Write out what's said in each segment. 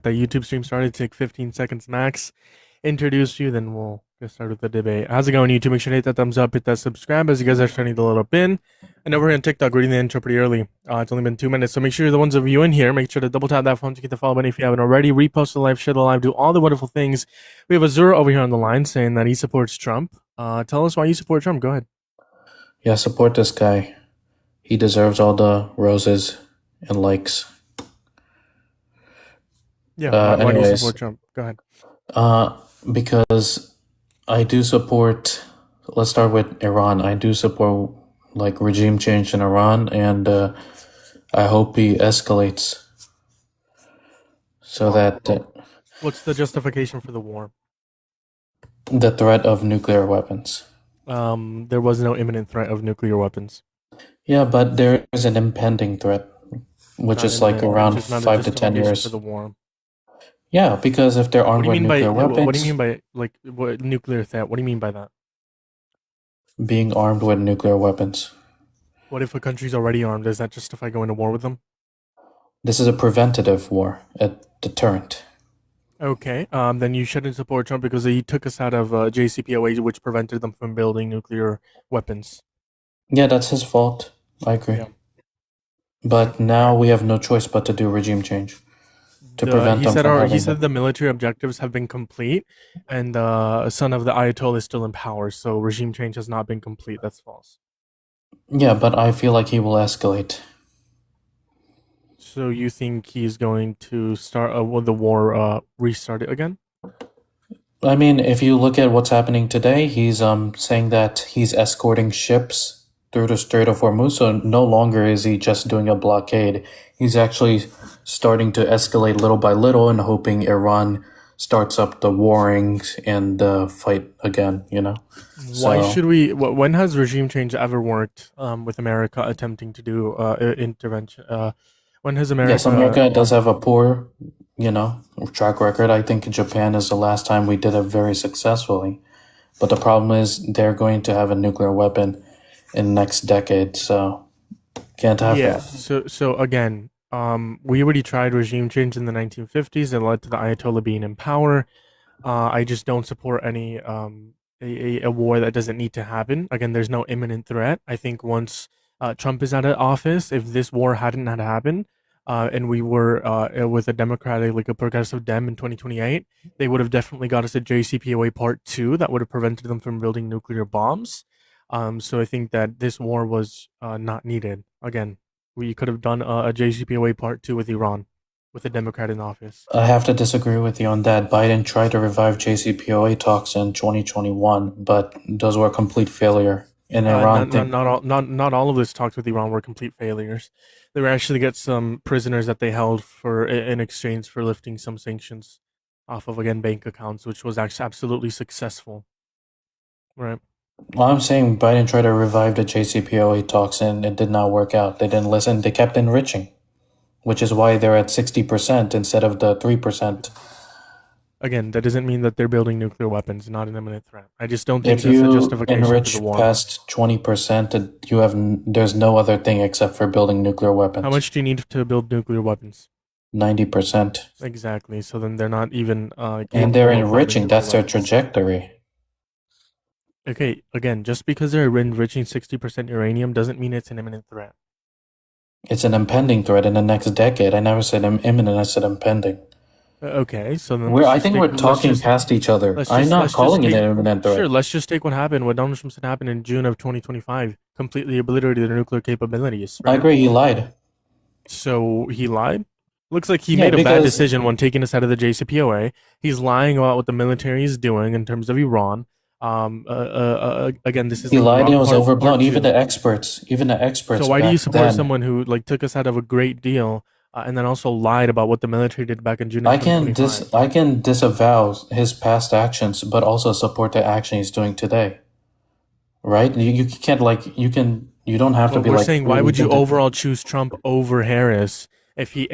The YouTube stream started. Take 15 seconds max. Introduce you, then we'll get started with the debate. How's it going, YouTube? Make sure to hit that thumbs up, hit that subscribe as you guys are starting to load up in. And over here on TikTok, reading the intro pretty early. It's only been 2 minutes, so make sure you're the ones of you in here. Make sure to double tap that phone to get the follow button if you haven't already. Repost the live, share the live, do all the wonderful things. We have Azura over here on the line saying that he supports Trump. Tell us why you support Trump. Go ahead. Yeah, support this guy. He deserves all the roses and likes. Yeah, why do you anyways, support Trump? Go ahead. because I do support. Let's start with Iran. I do support like regime change in Iran, and I hope he escalates so that What's the justification for the war? the threat of nuclear weapons. There was no imminent threat of nuclear weapons. Yeah, but there is an impending threat, which Not is like imminent, around which is not a 5 to 10 justification years. for the war. Yeah, because if they're What armed do you with mean by nuclear what do you weapons, mean by like what nuclear threat? What do you mean by that? being armed with nuclear weapons. What if a country's already armed? Does that justify going to war with them? This is a preventative war, a deterrent. Okay, then you shouldn't support Trump because he took us out of JCPOA, which prevented them from building nuclear weapons. Yeah, that's his fault. I agree. Yeah. But now we have no choice but to do regime change to prevent He them said from he having said the military objectives have been complete, and the son of the Ayatollah is still in power. So regime change has not been complete. That's false. Yeah, but I feel like he will escalate. So you think he's going to start the war, restart it again? I mean, if you look at what's happening today, he's saying that he's escorting ships through the Strait of Hormuz. So no longer is he just doing a blockade. He's actually starting to escalate little by little and hoping Iran starts up the warrings and the fight again, you know? Why So, should we? When has regime change ever worked? With America attempting to do intervention. When has yes, America? America does have a poor, track record. I think Japan is the last time we did it very successfully. But the problem is they're going to have a nuclear weapon in the next decade, so can't have Yeah. that. So again, we already tried regime change in the 1950s. It led to the Ayatollah being in power. I just don't support any a war that doesn't need to happen. Again, there's no imminent threat. I think once Trump is out of office, if this war hadn't had happened, and we were with a Democratic, like a progressive Dem in 2028, they would have definitely got us a JCPOA Part 2 that would have prevented them from building nuclear bombs. So I think that this war was not needed. Again, we could have done a JCPOA Part 2 with Iran, with a Democrat in office. I have to disagree with you on that. Biden tried to revive JCPOA talks in 2021, but those were a complete failure. In Iran, Not all of those talks with Iran were complete failures. They were actually get some prisoners that they held for in exchange for lifting some sanctions off of again bank accounts, which was actually absolutely successful. Right. well, I'm saying Biden tried to revive the JCPOA talks and it did not work out. They didn't listen. They kept enriching, which is why they're at 60% instead of the 3%. Again, that doesn't mean that they're building nuclear weapons, not an imminent threat. I just don't think If that's a you justification for enrich the war. past 20%, there's no other thing except for building nuclear weapons. How much do you need to build nuclear weapons? 90%. Exactly. So then they're not even And they're capable of building enriching. nuclear That's their weapons. trajectory. Okay, again, just because they're enriching 60% uranium doesn't mean it's an imminent threat. It's an impending threat in the next decade. I never said imminent, I said impending. Okay, so then I think we're talking past each other. I'm not calling it an imminent threat. Sure, let's just take what happened, what Donald Trump said happened in June of 2025, completely obliterated their nuclear capabilities. I agree, he lied. So he lied? Looks like he made a bad decision when taking us out of the JCPOA. He's lying about what the military is doing in terms of Iran. Again, this is he lied and it was overblown. Even the experts. So why do you support someone who like took us out of a great deal and then also lied about what the military did back in June? I can disavow his past actions, but also support the action he's doing today. Right? You can't you don't have to be we're like. Saying why would you overall choose Trump over Harris? If he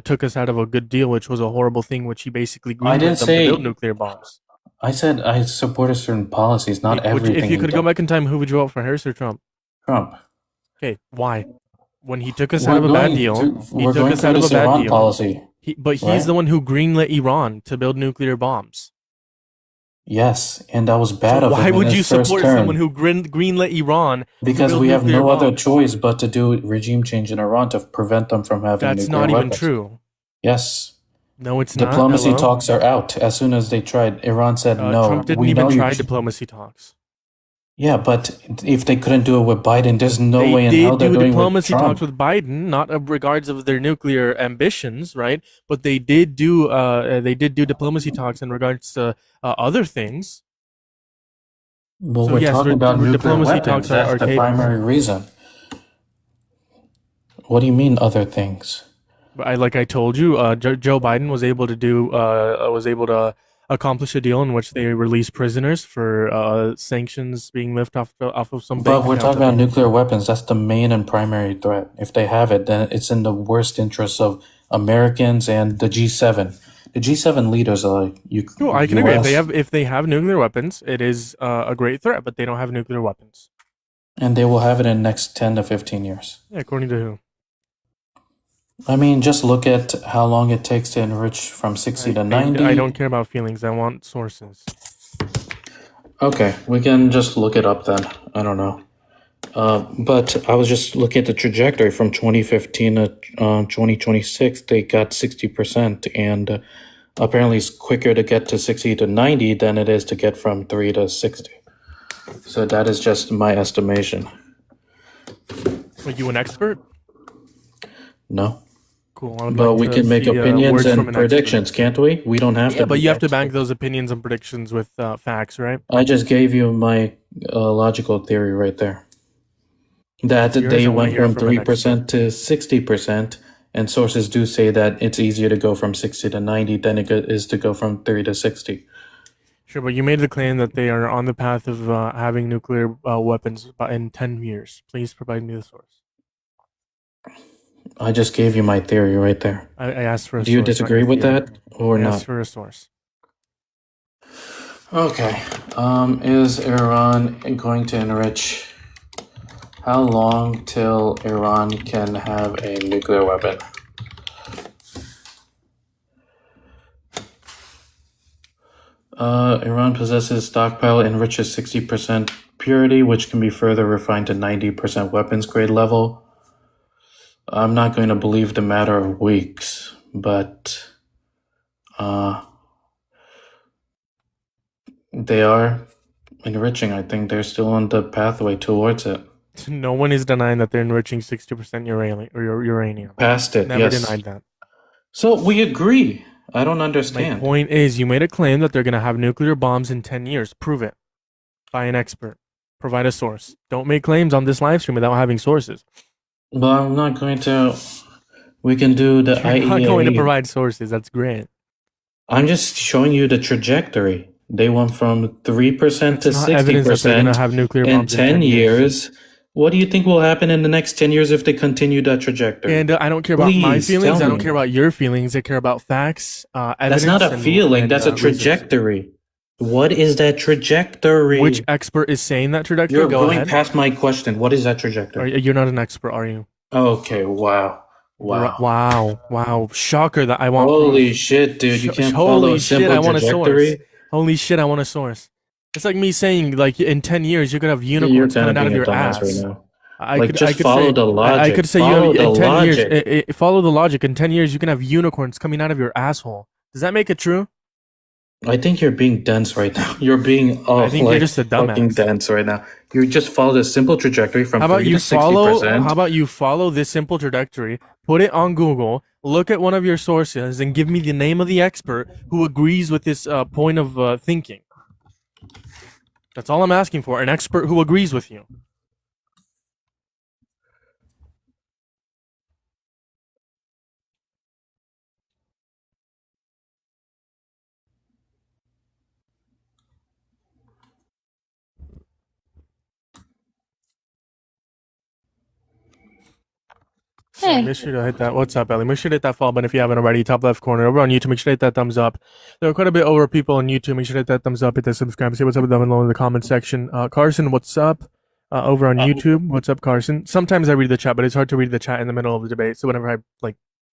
took us out of a good deal, which was a horrible thing, which he basically greenlit them to build nuclear bombs. I said I supported certain policies, not everything. If you could go back in time, who would you vote for, Harris or Trump? Trump. Okay, why? When he took us out of a bad deal, we're going through this Iran policy. But he's right? the one who greenlit Iran to build nuclear bombs. Yes, and that was So bad of why him in would you his first support someone term who greenlit Iran to because build we have nuclear no other bombs? choice but to do regime change in Iran to prevent them from having That's nuclear not even weapons. true. Yes. No, it's not. Diplomacy Hello. talks are out. As soon as they tried, Iran said, Trump no, didn't we even know you. try diplomacy talks. Yeah, but if they couldn't do it with Biden, there's no They way in hell did they're do doing it with diplomacy talks Trump. with Biden, not of regards of their nuclear ambitions, right? But they did do diplomacy talks in regards to other things. Well, So we're yes, talking about nuclear diplomacy weapons. talks That's are the capable. primary reason. What do you mean other things? But like I told you, Joe Biden was able to accomplish a deal in which they released prisoners for sanctions being lifted off of some bank But we're accounts talking that they about had. nuclear weapons. That's the main and primary threat. If they have it, then it's in the worst interests of Americans and the G7. The G7 leaders are like Cool, I can agree. U.S. If they have nuclear weapons, it is a great threat. But they don't have nuclear weapons. and they will have it in the next 10 to 15 years. Yeah, according to who? I mean, just look at how long it takes to enrich from 60 to 90. I don't care about feelings. I want sources. Okay, we can just look it up then. I don't know. But I was just looking at the trajectory from 2015 to 2026. They got 60%, and apparently it's quicker to get to 60 to 90 than it is to get from 3 to 60. So that is just my estimation. Are you an expert? No. Cool. I would But like we to can make see, opinions words from and an predictions, expert. can't we? We don't have Yeah, to but be you have to back experts. those opinions and predictions with facts, right? I just gave you my logical theory right there. That Yours, they I wanna went hear it from from an expert. 3% to 60%, and sources do say that it's easier to go from 60 to 90 than it is to go from 3 to 60. Sure, but you made the claim that they are on the path of having nuclear weapons in 10 years. Please provide me the source. I just gave you my theory right there. I asked for a source. Do you not disagree your with theory. that or I asked not? for a source. Okay. Is Iran going to enrich? How long till Iran can have a nuclear weapon? Iran possesses stockpile enriches 60% purity, which can be further refined to 90% weapons grade level. I'm not going to believe the matter of weeks, but they are enriching. I think they're still on the pathway towards it. No one is denying that they're enriching 60% uranium. Past it, Never yes. denied that. So we agree. I don't My understand. point is, you made a claim that they're going to have nuclear bombs in 10 years. Prove it. By an expert. Provide a source. Don't make claims on this live stream without having sources. But I'm not going to. We can do the You're not going to IEA. provide sources. That's great. I'm just showing you the trajectory. They went from 3% to It's not evidence that they're going to 60% have nuclear in bombs 10 years. What do you think will happen in the next 10 years if they continue that trajectory? And I don't care about my Please, feelings. tell I don't me. care about your feelings. I care about facts, evidence. That's not a and- feeling, and, that's a reasons. trajectory. What is that trajectory? Which expert is saying that trajectory? You're Go going ahead. past my question. What is that trajectory? You're not an expert, are you? Okay, wow. Wow. Wow. Shocker that I want Holy proof. shit, dude. You can't Holy follow a shit, simple I want a trajectory. source. Holy shit, I want a source. It's like me saying, like, in 10 years, you're going to have unicorns You're coming out being of a your dumbass ass. right now. I Like, could just say, follow the logic. I could say Follow you the in 10 logic. years, follow the logic. In 10 years, you can have unicorns coming out of your asshole. Does that make it true? I think you're being dense right now. You're being I think like you're just a fucking dumbass. dense right now. You just follow the simple trajectory from How about 3 you to 60%. How about you follow this simple trajectory, put it on Google, look at one of your sources, and give me the name of the expert who agrees with this point of thinking. That's all I'm asking for. An expert who agrees with you. Hey. Make sure to hit that. What's up, Ellie? Make sure to hit that follow button if you haven't already. Top left corner. Over on YouTube, make sure to hit that thumbs up. There are quite a bit over people on YouTube. Make sure to hit that thumbs up. Hit that subscribe. Say what's up down below in the comment section. Carson, what's up? Over on YouTube, what's up, Carson? Sometimes I read the chat, but it's hard to read the chat in the middle of the debate. So whenever I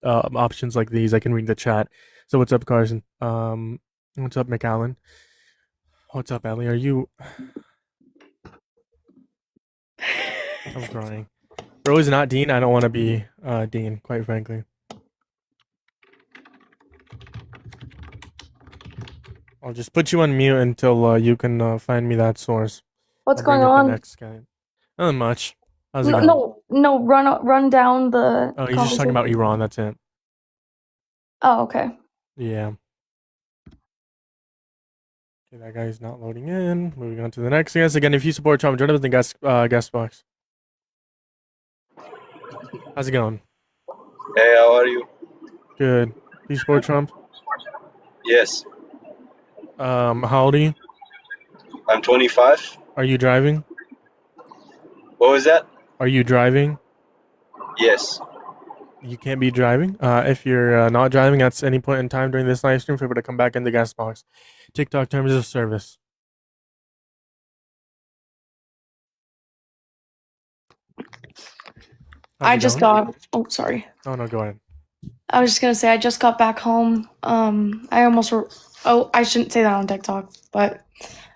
options like these. I can read the chat. So what's up, Carson? What's up, McAllen? What's up, Ellie? Are you? I'm crying. Bro is not Dean. I don't want to be Dean, quite frankly. I'll just put you on mute until you can find me that source. What's I'll bring going up the on? next guy. Nothing much. How's it No, going? no, run down the Oh, he's just talking about conversation. Iran. That's it. Oh, okay. Yeah. Okay, that guy's not loading in. Moving on to the next guest. Again, if you support Trump, join us in the guest box. How's it going? Hey, how are you? Good. Do you support Trump? Yes, How old are you? I'm 25. Are you driving? What was that? Are you driving? Yes. You can't be driving. If you're not driving at any point in time during this live stream, feel free to come back in the guest box. TikTok terms of service. I just got. Oh, sorry. Oh no, go ahead. I was just gonna say I just got back home. I almost. Oh, I shouldn't say that on TikTok, but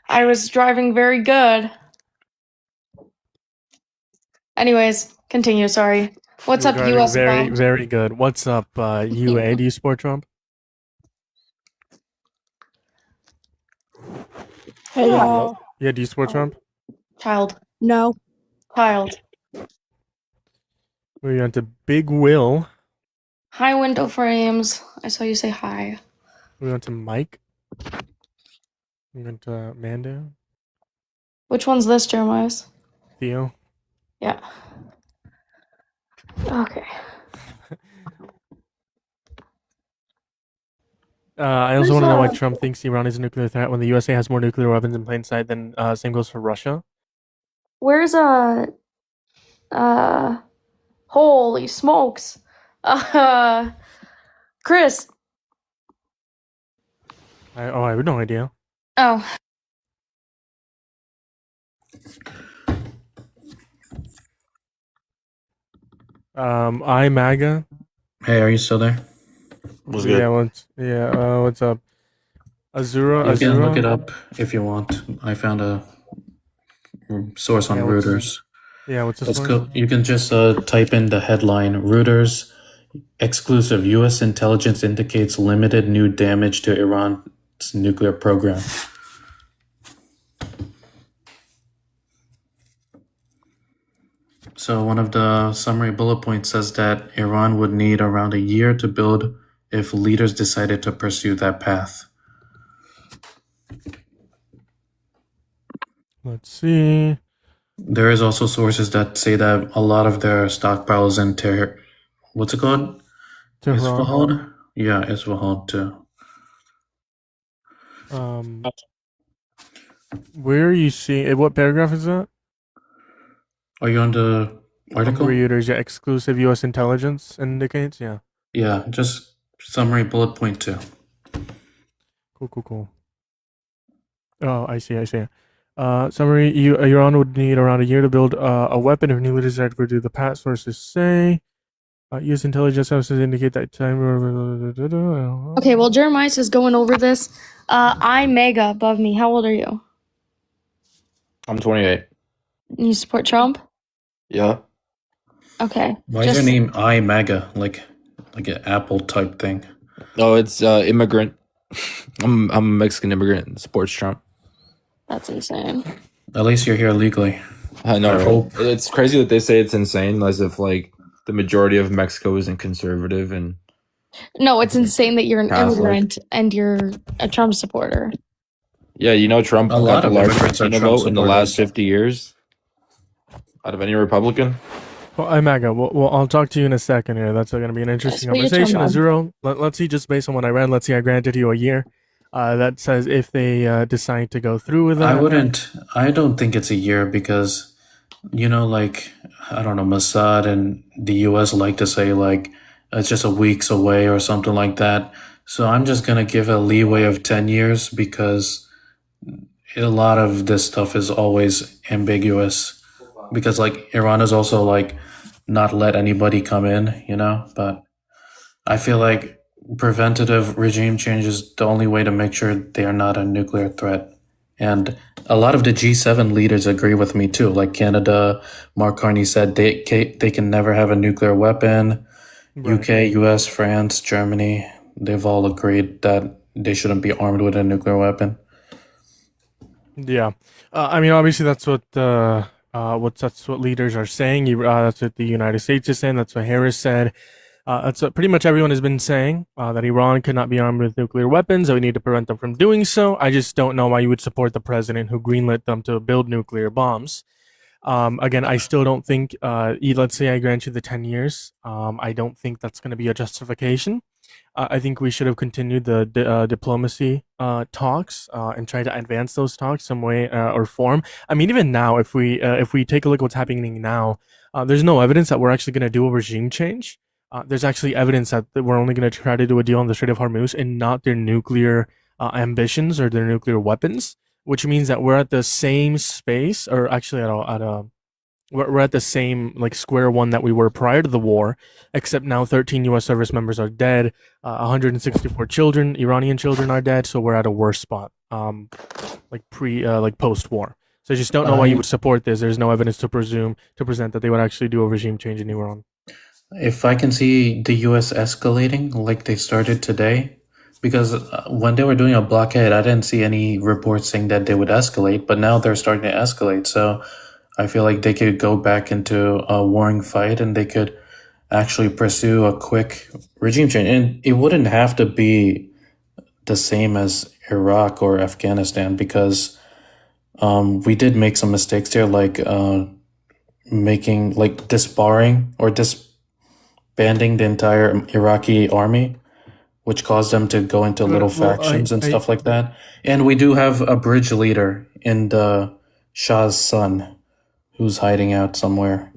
I was driving very good. Anyways, continue. Sorry. What's up, Driving U.S. very, bound? very good. What's up, UA? Do you support Trump? Hey, y'all. Yeah, do you support Trump? Child. No. Child. Moving on to Big Will. Hi, window frames. I saw you say hi. Moving on to Mike. Moving on to Mando. Which one's this, Jeremiah? Theo. Yeah. Okay. I also want to know why Trump thinks Iran is a nuclear threat when the USA has more nuclear weapons in plain sight than same goes for Russia. Where's holy smokes. Chris. I have no idea. Oh. MAGA. Hey, are you still there? Was good. Yeah, what's up? Azura. You can look it up if you want. I found a source on Reuters. What's the Let's source? go. You can just type in the headline: Reuters exclusive. U.S. intelligence indicates limited new damage to Iran's nuclear program. So one of the summary bullet points says that Iran would need around a year to build if leaders decided to pursue that path. Let's see. There is also sources that say that a lot of their stockpiles in what's it called? Tehran. Isfahan? Yeah, Isfahan too. Where are you seeing? What paragraph is that? Are you on the article? Reuters, yeah, exclusive U.S. intelligence indicates, yeah. Yeah, just summary bullet point 2. Cool. Oh, I see. Summary: Iran would need around a year to build a weapon if nuclear desire to pursue the path. Sources say U.S. intelligence services indicate that time. Okay, well, Jeremiah is going over this. I'm mega above me. How old are you? I'm 28. You support Trump? Yeah. Okay. Why is your name iMAGA? Like an Apple type thing. Oh, it's immigrant. I'm a Mexican immigrant. Supports Trump. That's insane. At least you're here legally. I know. I Right? hope. It's crazy that they say it's insane, as if like the majority of Mexico isn't conservative and. No, it's insane that you're an Catholic. immigrant and you're a Trump supporter. Yeah, you know Trump A lot got the of largest immigrants are Latino Trump vote in the supporters. last 50 years out of any Republican. Well, MAGA, well, I'll talk to you in a second here. That's going to be an interesting Yes, wait your conversation. turn, Azuro, let's see, just based on what I read, let's see, I granted you a year. That says if they decide to go through with that. I don't think it's a year because, like, I don't know, Mossad and the US like to say, like, it's just a weeks away or something like that. So I'm just going to give a leeway of 10 years because a lot of this stuff is always ambiguous. Because, like, Iran is also, like, not let anybody come in, but I feel like preventative regime change is the only way to make sure they are not a nuclear threat. And a lot of the G7 leaders agree with me too. Like Canada, Mark Carney said they can never have a nuclear weapon. Right. UK, US, France, Germany, they've all agreed that they shouldn't be armed with a nuclear weapon. Yeah, I mean, obviously that's what that's what leaders are saying. That's what the United States is saying. That's what Harris said. That's what pretty much everyone has been saying. That Iran could not be armed with nuclear weapons. That we need to prevent them from doing so. I just don't know why you would support the president who greenlit them to build nuclear bombs. Again, I still don't think. Let's say I grant you the 10 years. I don't think that's going to be a justification. I think we should have continued the diplomacy talks and try to advance those talks some way or form. I mean, even now, if we take a look at what's happening now, there's no evidence that we're actually going to do a regime change. There's actually evidence that we're only going to try to do a deal on the Strait of Hormuz and not their nuclear ambitions or their nuclear weapons, which means that we're at the same space, or actually we're at the same like square one that we were prior to the war, except now 13 U.S. service members are dead, 164 children, Iranian children, are dead. So we're at a worse spot, like post-war. So I just don't know why you would support this. There's no evidence to present that they would actually do a regime change in Iran. If I can see the US escalating like they started today, because when they were doing a blockade, I didn't see any reports saying that they would escalate, but now they're starting to escalate. So I feel like they could go back into a warring fight and they could actually pursue a quick regime change. And it wouldn't have to be the same as Iraq or Afghanistan, because we did make some mistakes there, like disbarring or disbanding the entire Iraqi army, which caused them to go into little factions and stuff like that. And we do have a bridge leader in the Shah's son who's hiding out somewhere.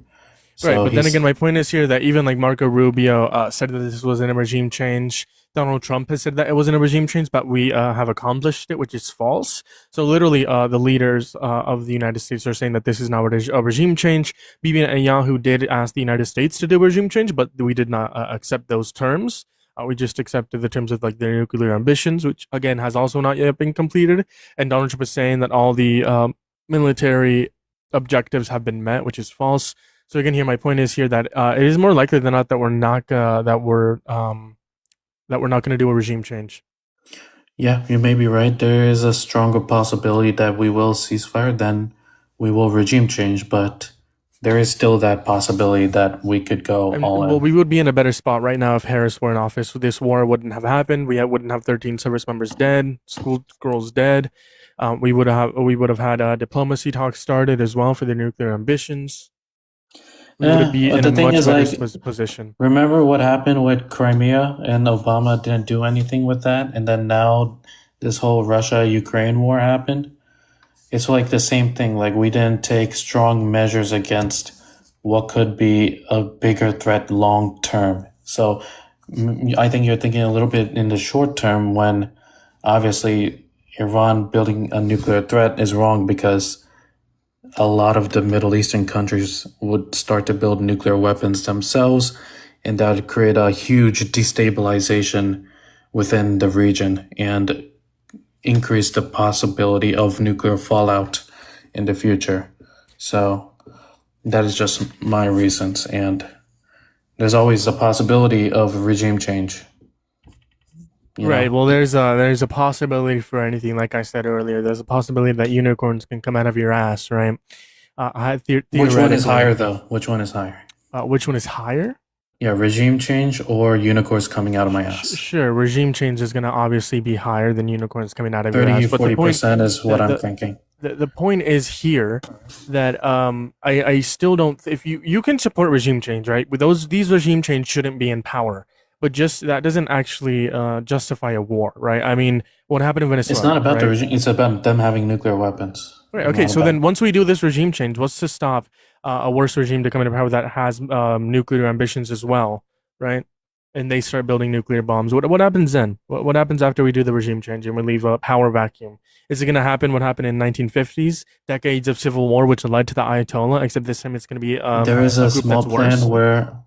Right, but then again, my point is here that even like Marco Rubio said that this wasn't a regime change. Donald Trump has said that it wasn't a regime change, but we have accomplished it, which is false. So literally, the leaders of the United States are saying that this is not a regime change. Bibi Netanyahu did ask the United States to do a regime change, but we did not accept those terms. We just accepted the terms of like their nuclear ambitions, which again has also not yet been completed. And Donald Trump is saying that all the military objectives have been met, which is false. So again, here my point is here that it is more likely than not that we're not going to do a regime change. Yeah, you may be right. There is a stronger possibility that we will ceasefire than we will regime change, but there is still that possibility that we could go all in. Well, we would be in a better spot right now if Harris were in office. This war wouldn't have happened. We wouldn't have 13 service members dead, school girls dead. We would have had diplomacy talks started as well for their nuclear ambitions. We would be in a much better position. Remember what happened with Crimea, and Obama didn't do anything with that, and then now this whole Russia-Ukraine war happened? It's like the same thing. Like, we didn't take strong measures against what could be a bigger threat long term. So I think you're thinking a little bit in the short term, when obviously Iran building a nuclear threat is wrong, because a lot of the Middle Eastern countries would start to build nuclear weapons themselves, and that would create a huge destabilization within the region and increase the possibility of nuclear fallout in the future. So that is just my reasons, and there's always a possibility of regime change. Right. Well, there's a possibility for anything. Like I said earlier, there's a possibility that unicorns can come out of your ass, right? Which one is higher, though? Which one is higher? Which one is higher? Yeah, regime change or unicorns coming out of my ass? Sure, regime change is going to obviously be higher than unicorns coming out of your ass. 30-40% is what I'm thinking. The point is here that I still don't. If you can support regime change, right? With these regime change shouldn't be in power. But just that doesn't actually justify a war, right? I mean, what happened in Venezuela? It's not about the regime. It's about them having nuclear weapons. Right. Okay. So then, once we do this regime change, what's to stop a worse regime to come into power that has nuclear ambitions as well, right? And they start building nuclear bombs. What happens then? What happens after we do the regime change and we leave a power vacuum? Is it going to happen? What happened in 1950s? Decades of civil war, which led to the Ayatollah. Except this time, it's going to be there is a small plan where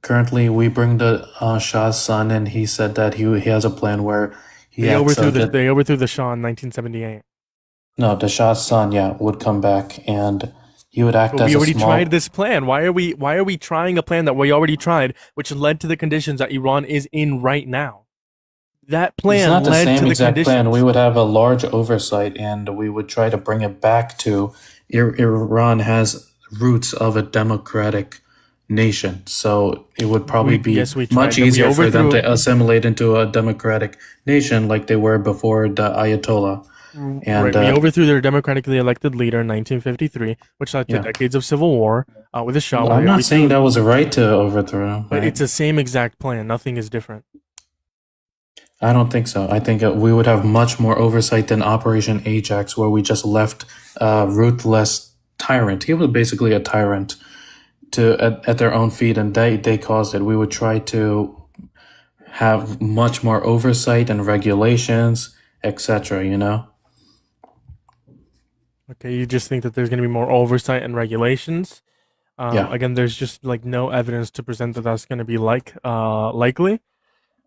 Currently, we bring the Shah's son, and he said that he has a plan where he They acts overthrew out they overthrew the Shah in 1978. no, the Shah's son, yeah, would come back and he would act But as we a already small. tried this plan. Why are we trying a plan that we already tried, which led to the conditions that Iran is in right now? That It's plan not the led same to the exact conditions. plan. We would have a large oversight, and we would try to bring it back to Iran has roots of a democratic nation, so it would probably be Yes, we much tried. We easier for them overthrew- to assimilate into a democratic nation like they were before the Ayatollah. And Right, we overthrew their democratically elected leader in 1953, which led to Yeah. decades of civil war with the Shah. I'm not saying that was a right to overthrow, but right? it's the same exact plan. Nothing is different. I don't think so. I think we would have much more oversight than Operation Ajax, where we just left a ruthless tyrant. He was basically a tyrant at their own feet, and they caused it. We would try to have much more oversight and regulations, etc. You know? Okay, you just think that there's going to be more oversight and regulations. Yeah. Again, there's just like no evidence to present that that's going to be likely.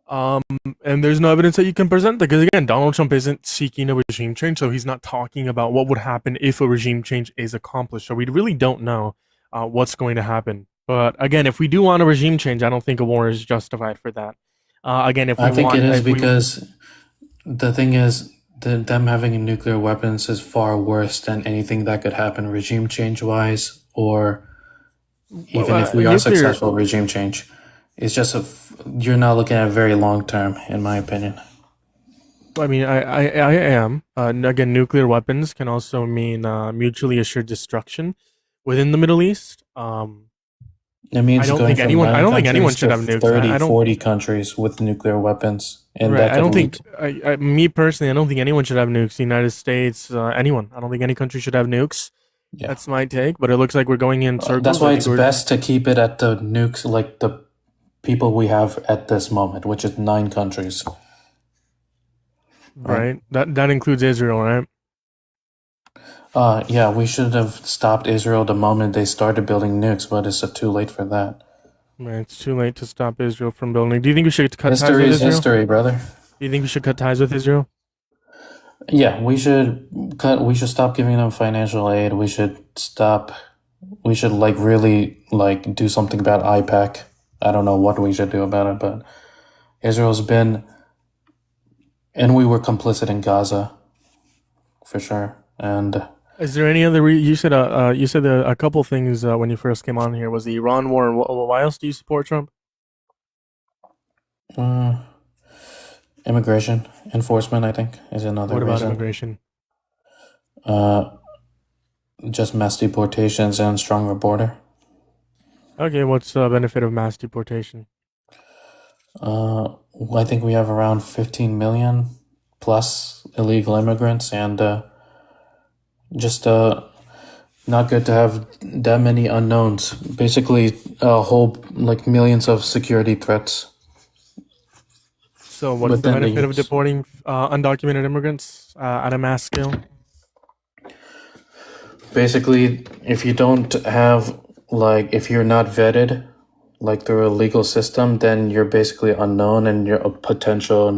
And there's no evidence that you can present because again, Donald Trump isn't seeking a regime change, so he's not talking about what would happen if a regime change is accomplished. So we really don't know what's going to happen. But again, if we do want a regime change, I don't think a war is justified for that. Again, if we I think want, it is if we- because the thing is, them having nuclear weapons is far worse than anything that could happen regime change wise, or even if we are nuclear- successful regime change. It's just you're not looking at very long term, in my opinion. I mean, I am. Again, nuclear weapons can also mean mutually assured destruction within the Middle East. It means I don't going think from anyone- I 9 don't think anyone countries should to have nukes. 30, I don't- 40 countries with nuclear weapons. And Right. that I don't could think. Me personally, I don't think anyone should have nukes. The United States, anyone. I don't think any country should have nukes. Yeah. That's my take. But it looks like we're going in circles. That's I why think it's we're- best to keep it at the nukes, like the people we have at this moment, which is 9 countries. right. That includes Israel, right? Yeah, we should have stopped Israel the moment they started building nukes, but it's too late for that. Right. It's too late to stop Israel from building. Do you think we should cut ties History with is Israel? history, brother. Do you think we should cut ties with Israel? Yeah, we should stop giving them financial aid. We should like really like do something about IPAC. I don't know what we should do about it, but Israel's been, and we were complicit in Gaza, for sure. And Is there any other? You said a couple things when you first came on here. Was the Iran war? And why else do you support Trump? immigration enforcement, I think, is another What about reason. immigration? Just mass deportations and stronger border. Okay, what's the benefit of mass deportation? I think we have around 15 million plus illegal immigrants, and just not good to have that many unknowns. Basically, a whole like millions of security threats. So, what's the Within the benefit of US. deporting undocumented immigrants at a mass scale? Basically, if you don't have if you're not vetted through a legal system, then you're basically unknown and you're a potential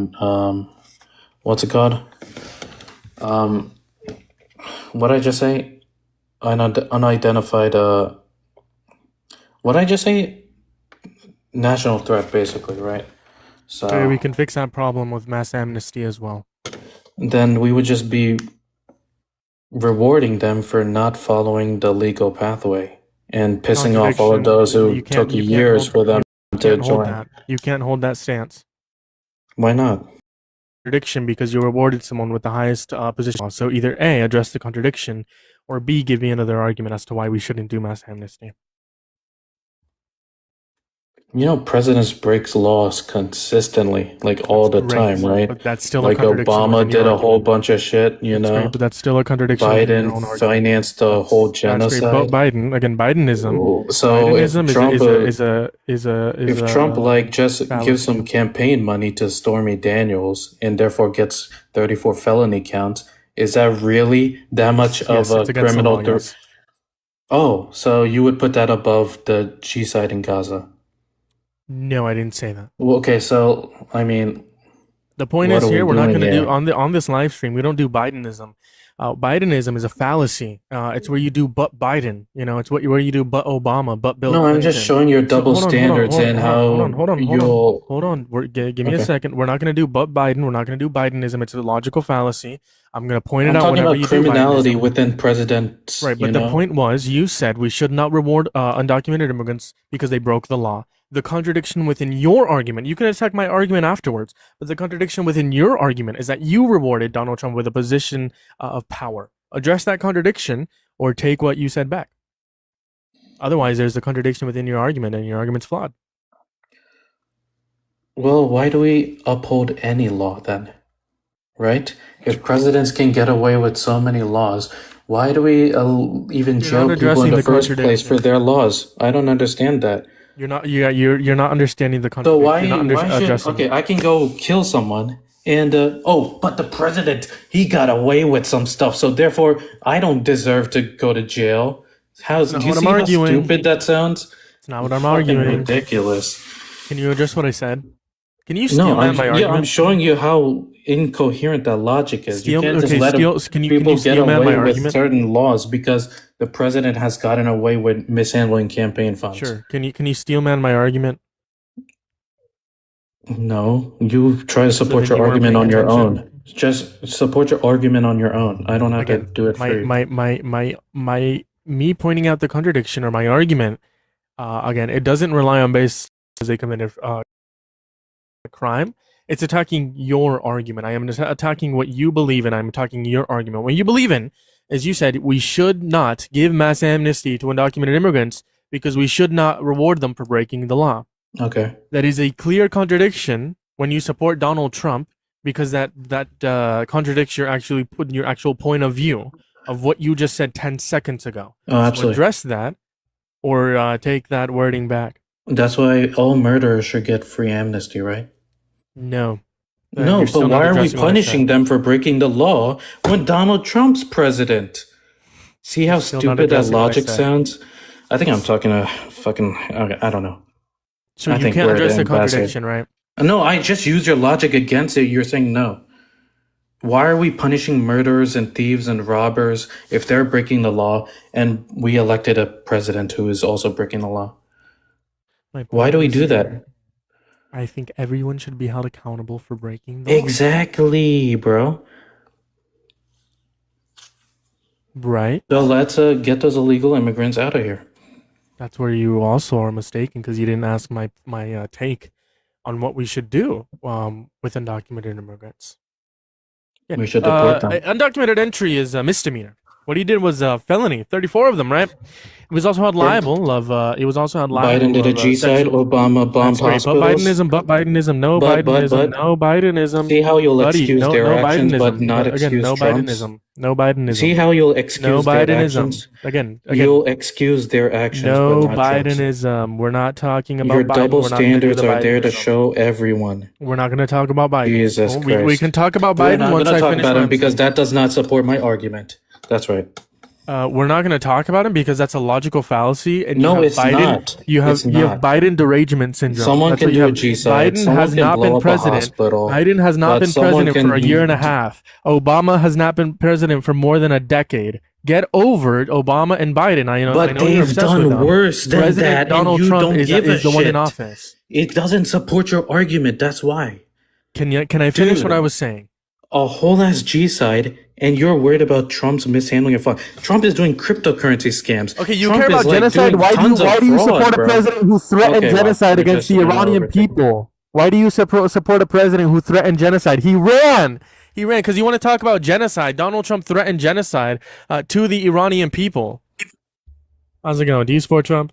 what's it called? What I just say? Unidentified what I just say? National threat, basically, right? So Okay, we can fix that problem with mass amnesty as well. then we would just be rewarding them for not following the legal pathway and pissing off all of those who You can't- took you can't years hold- for them You to can't hold join. that. You can't hold that stance. Why not? Contradiction because you rewarded someone with the highest position. So either A, address the contradiction, or B, give me another argument as to why we shouldn't do mass amnesty. You know, presidents breaks laws consistently, all the time, right? But that's still a Like contradiction. Obama within your did a whole argument. bunch of shit, you That's know. great, but that's still a contradiction. within your own Biden argument. financed the whole That's great. genocide. But Bidenism. So if Bidenism Trump, is if Trump just fallacy. gives some campaign money to Stormy Daniels and therefore gets 34 felony counts, is that really that much Yes, of it's a against the criminal? law, yes. Oh, so you would put that above the genocide in Gaza? No, I didn't say that. Well, okay, so I mean, The point what is are we here, we're not doing going to do here? on this live stream. We don't do Bidenism. Bidenism is a fallacy. It's where you do but Biden. You know, it's where you do but Obama, but Bill No, I'm just Clinton. showing your So double standards and how you'll. hold on. Give me a Okay. second. We're not going to do but Biden. We're not going to do Bidenism. It's a logical fallacy. I'm going to point it I'm out talking whenever about you do criminality Bidenism. within presidents, Right, you but the know? point was, you said we should not reward undocumented immigrants because they broke the law. The contradiction within your argument, you can attack my argument afterwards, but the contradiction within your argument is that you rewarded Donald Trump with a position of power. Address that contradiction or take what you said back. Otherwise, there's a contradiction within your argument, and your argument's flawed. Well, why do we uphold any law then? Right? If presidents can get away with so many laws, why do we even You're jail not people in addressing the the first place for contradiction. their laws? I don't understand that. You're not understanding the So contradiction. why You're not should addressing okay? it. I can go kill someone, and but the president, he got away with some stuff, so therefore I don't deserve to go to jail. That's Do not you what I'm see how arguing. stupid that sounds? It's not what I'm Fucking arguing. ridiculous. Can you address what I said? Can you steal No, man my argument? I'm showing you how incoherent that logic is. You Steal- can't just okay, let steal- can you people get steal man my away with argument? certain laws because the president has gotten away with mishandling campaign funds. Sure. Can you steel man my argument? No, you try to support then your you weren't argument paying on your attention. own. Just support your argument on your own. I don't have to Again, do it for you. me pointing out the contradiction or my argument. Again, it doesn't rely on base as they committed a crime. It's attacking your argument. I am attacking what you believe in. I'm attacking your argument. What you believe in, as you said, we should not give mass amnesty to undocumented immigrants because we should not reward them for breaking the law. Okay. That is a clear contradiction when you support Donald Trump because that contradicts your actual point of view of what you just said 10 seconds ago. Oh, So absolutely. address that or take that wording back. That's why all murderers should get free amnesty, right? No. No, You're still but not why are we addressing what I punishing said. them for breaking the law when Donald Trump's president? See how still not stupid that addressing what I logic said. sounds? I think I'm talking to fucking. Okay, I don't know. So I you think can't we're address the the contradiction, right? No, I just used your logic against it. You're saying no. Why are we punishing murderers and thieves and robbers if they're breaking the law and we elected a president who is also breaking the law? My Why point do we is do that? here, I think everyone should be held accountable for breaking the law. Exactly, bro. Right? So let's get those illegal immigrants out of here. That's where you also are mistaken because you didn't ask my take on what we should do with undocumented immigrants. Yeah, We should deport them. Undocumented entry is a misdemeanor. What he did was a felony. 34 of them, right? He was also held liable of. He was also held liable. Biden did a of, G side. sexual- Obama bombed That's right, hospitals. but Bidenism, no But- Bidenism, no Bidenism. See how you'll Buddy, excuse no, their no actions, Bidenism. but not Again, excuse no Trump's. Bidenism. No Bidenism. See how you'll no excuse their Bidenism. actions. Again. You'll excuse their actions, No but not Trump's. Bidenism. We're not talking about Your Biden. double We're not gonna do standards the are there to Bidenism. show everyone. We're not going to talk about Biden. Jesus we Christ. can talk about We're Biden not once going I to talk finish about what him I'm because saying. that does not support my argument. That's right. We're not going to talk about him because that's a logical fallacy. And No, you have it's Biden, not. You have It's you have not. Biden derangement syndrome. Someone That's can what you do a have. G-side. Biden Someone has can not blow been up a president. hospital. Biden has not But been someone president can for a year and a half. Obama has not been president for more than a decade. Get over it, Obama and Biden. I know But you're they've obsessed with done them. worse than President that, Donald and you Trump don't is give a the one in shit. office. It doesn't support your argument. That's why. Can I finish Dude. what I was saying? A whole ass G side, and you're worried about Trump's mishandling of funds. Trump is doing cryptocurrency scams. Okay, you Trump care is, about like, genocide. doing Why tons of do you fraud, support bro. a president who threatened Okay, well, genocide you're against just- the you're Iranian overthinking. people? Why do you support a president who threatened genocide? He ran because you want to talk about genocide. Donald Trump threatened genocide to the Iranian people. How's it going? Do you support Trump?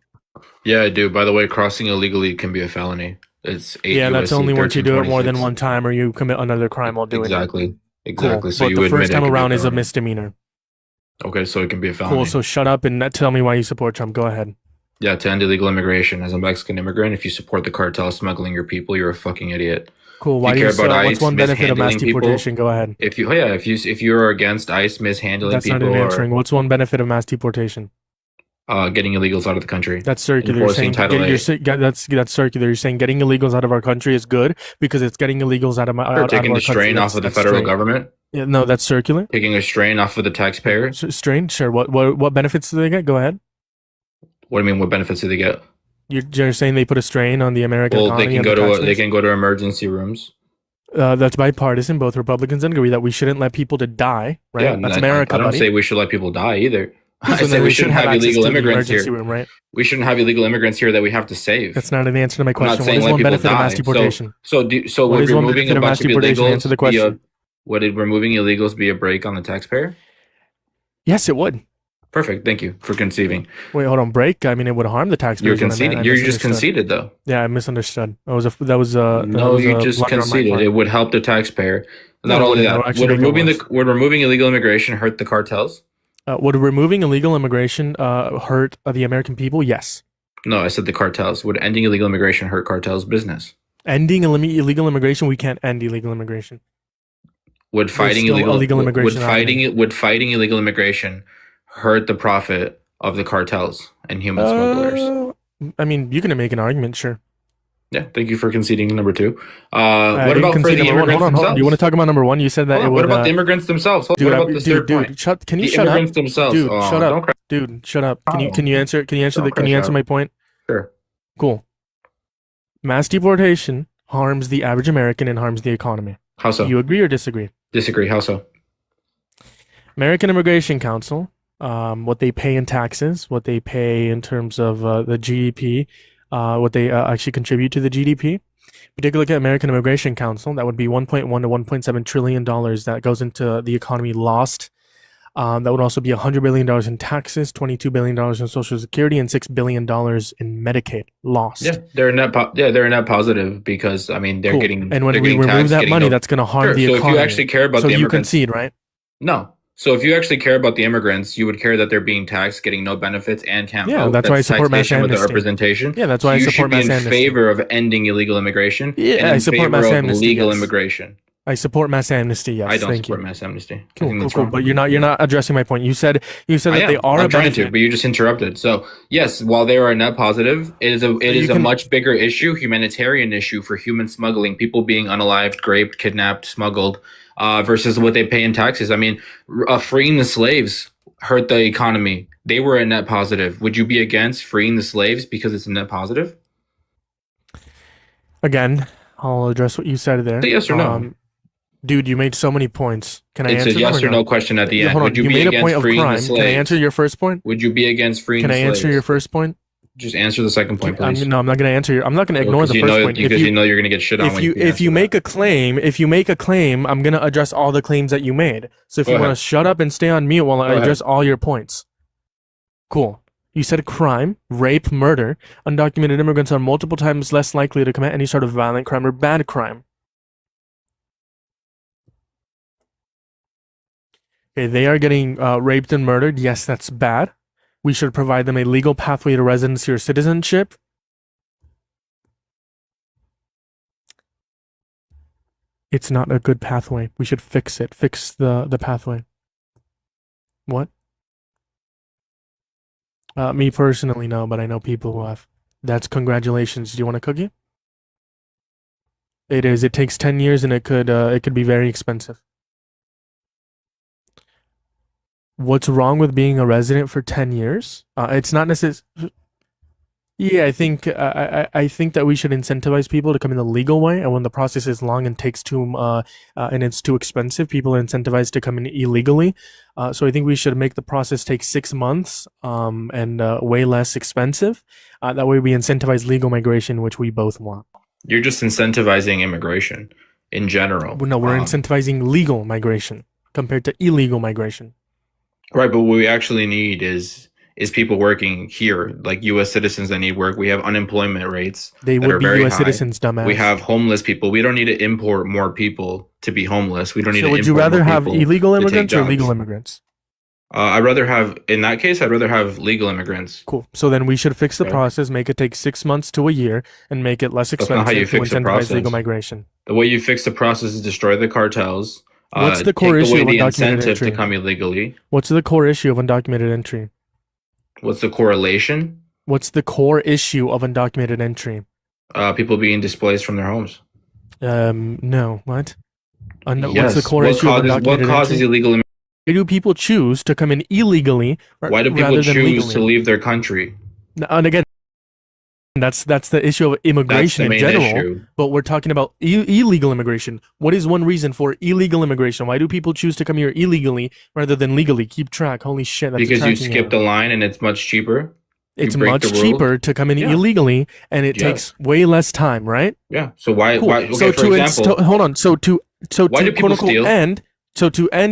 Yeah, I do. By the way, crossing illegally can be a felony. It's 8 Yeah, that's USC only once you do it more than 1326. one time or you commit another crime while doing it. Exactly. Cool. Exactly. So but you the admit first it time can be around is a felony. misdemeanor. Okay, so it can be a felony. Cool. So shut up and tell me why you support Trump. Go ahead. Yeah, to end illegal immigration. As a Mexican immigrant, if you support the cartel smuggling your people, you're a fucking idiot. Cool. If Why you do you? care about What's ICE one benefit of mass mishandling people- deportation? Go ahead. If you're against ICE mishandling That's not people, an or answering. What's one benefit of mass deportation? getting illegals out of the country. That's circular. You're Enforcing saying Title that's circular. You're saying getting illegals out of our country is good because it's getting illegals out of my Or out taking of our the strain country. off of the That's federal strange. government, Yeah, no, that's circular. taking a strain off of the taxpayer. Strange. Sure. What benefits do they get? Go ahead. What do you mean? What benefits do they get? You're saying they put a strain on the American Well, economy. they can and go the to taxpayers? they can go to emergency rooms. That's bipartisan. Both Republicans agree that we shouldn't let people to die. Right. Yeah, That's I America. don't buddy. say we should let people die either. I So say then we should shouldn't have access illegal to the immigrants emergency here. room, right? We shouldn't have illegal immigrants here that we have to save. That's not an answer to my I'm not question. What saying is let one people benefit of mass die. deportation? So What would is one removing benefit a of mass bunch of deportation? illegals Answer the be a question. would removing illegals be a break on the taxpayer? Yes, it would. Perfect. Thank you for conceiving. Wait, hold on. Break. I mean, it would harm the taxpayers. You're when I meant- conceding. I You just misunderstood. conceded though. Yeah, I misunderstood. No, you You just blunder on my conceded. part. It would help the taxpayer. Not No, only no, that, actually would make it worse. would removing illegal immigration hurt the cartels? Would removing illegal immigration hurt the American people? Yes. No, I said the cartels. Would ending illegal immigration hurt cartels' business? Ending illegal immigration, we can't end illegal immigration. Would fighting still illegal would immigration fighting illegal immigration hurt the profit of the cartels and human smugglers? I mean, you can make an argument, sure. Yeah, thank you for conceding number two. I What didn't about for concede the number one. immigrants Hold on. themselves? You want to talk about number one? You said that Hold it on, would. what about the immigrants themselves? What about this third point? Shut. Can you The shut up? immigrants themselves. Dude, Oh, shut up. don't cry. Dude, shut up. Can you answer? Can you answer Don't Can you crash answer out. my point? Sure. Cool. Mass deportation harms the average American and harms the economy. How so? You agree or disagree? Disagree. How so? American Immigration Council, what they pay in taxes, what they pay in terms of the GDP, what they actually contribute to the GDP. Particularly at American Immigration Council, that would be 1.1 to 1.7 trillion dollars that goes into the economy lost. That would also be $100 billion in taxes, $22 billion in Social Security, and $6 billion in Medicaid lost. Yeah, they're they're a net positive because I mean they're Cool. getting And when they're we getting remove taxed, that getting money, no- that's going to harm Sure, the so economy. if you actually care about so the you immigrants, concede, right? no. So if you actually care about the immigrants, you would care that they're being taxed, getting no benefits, and can't Yeah, vote. that's why I support mass taxation with the amnesty. representation. Yeah, that's So why I you support should be mass in amnesty. favor of ending illegal immigration. Yeah, and I in support favor mass of amnesty, legal yes. immigration. I support mass amnesty. Yes, I don't thank support you. mass amnesty. I Cool, think cool, that's cool. wrong. But you're not addressing my point. You said I that am. they are I'm a trying benefit. to, but you just interrupted. So yes, while they are a net positive, it is you a can- much bigger issue, humanitarian issue for human smuggling, people being unalived, raped, kidnapped, smuggled, versus what they pay in taxes. I mean, freeing the slaves hurt the economy. They were a net positive. Would you be against freeing the slaves because it's a net positive? Again, I'll address what you said there. Say yes or no. Dude, you made so many points. Can I It's answer a them yes or no question at the Yeah, end. hold on. Would you You be made a against point of freeing crime. the slaves? Can I answer your first point? Would you be against freeing Can the I slaves? answer your first point? Just answer the second point, please. No, I'm not going to answer your. I'm not going to ignore Because the you first know, point. because you know you're going to get shit on If when you answer make that. a claim, I'm going to address all the claims that you made. So if Go you want ahead. to shut up and stay on mute while I Go address all your points. Cool. You said crime, rape, murder. Undocumented immigrants are multiple times less likely to commit any sort of violent crime or bad crime. Okay, they are getting raped and murdered. Yes, that's bad. We should provide them a legal pathway to residency or citizenship. It's not a good pathway. We should fix it. Fix the pathway. What? Me personally, no, but I know people who have. That's congratulations. Do you want a cookie? It is. It takes 10 years and it could be very expensive. What's wrong with being a resident for 10 years? It's not necessarily. Yeah, I think that we should incentivize people to come in the legal way, and when the process is long and takes and it's too expensive, people are incentivized to come in illegally. So I think we should make the process take 6 months, and way less expensive. That way we incentivize legal migration, which we both want. You're just incentivizing immigration in general. No, we're incentivizing legal migration compared to illegal migration. Right, but what we actually need is people working here, like U.S. citizens that need work. We have unemployment rates. They that are would be very U.S. high. citizens, dumbass. We have homeless people. We don't need to import more people to be homeless. We don't need So to would you import rather more have people illegal to take immigrants or jobs. legal immigrants? I'd rather have, in that case, I'd rather have legal immigrants. Cool. So then we should fix the Okay. process, make it take 6 months to a year, and make it less That's not how expensive you to fix the incentivize process. legal migration. The way you fix the process is destroy the cartels. What's the core take issue away of the undocumented incentive entry? to come illegally. What's the core issue of undocumented entry? What's the correlation? What's the core issue of undocumented entry? People being displaced from their homes. No. What? Yes. What's the core issue of undocumented What causes entry? illegal? Why do people choose to come in illegally? Why do people rather than choose legally? to leave their country? And again, that's the issue of That's the immigration in main general. issue. But we're talking about illegal immigration. What is one reason for illegal immigration? Why do people choose to come here illegally rather than legally? Keep track. Holy shit! That's Because you tracking skip error. the line and it's much cheaper. It's break much the rules. cheaper to come in Yeah. illegally, and it Yeah. takes way less time, right? Yeah. So why? Cool. Okay, so for to example, hold on. So Why to do quote people unquote steal? end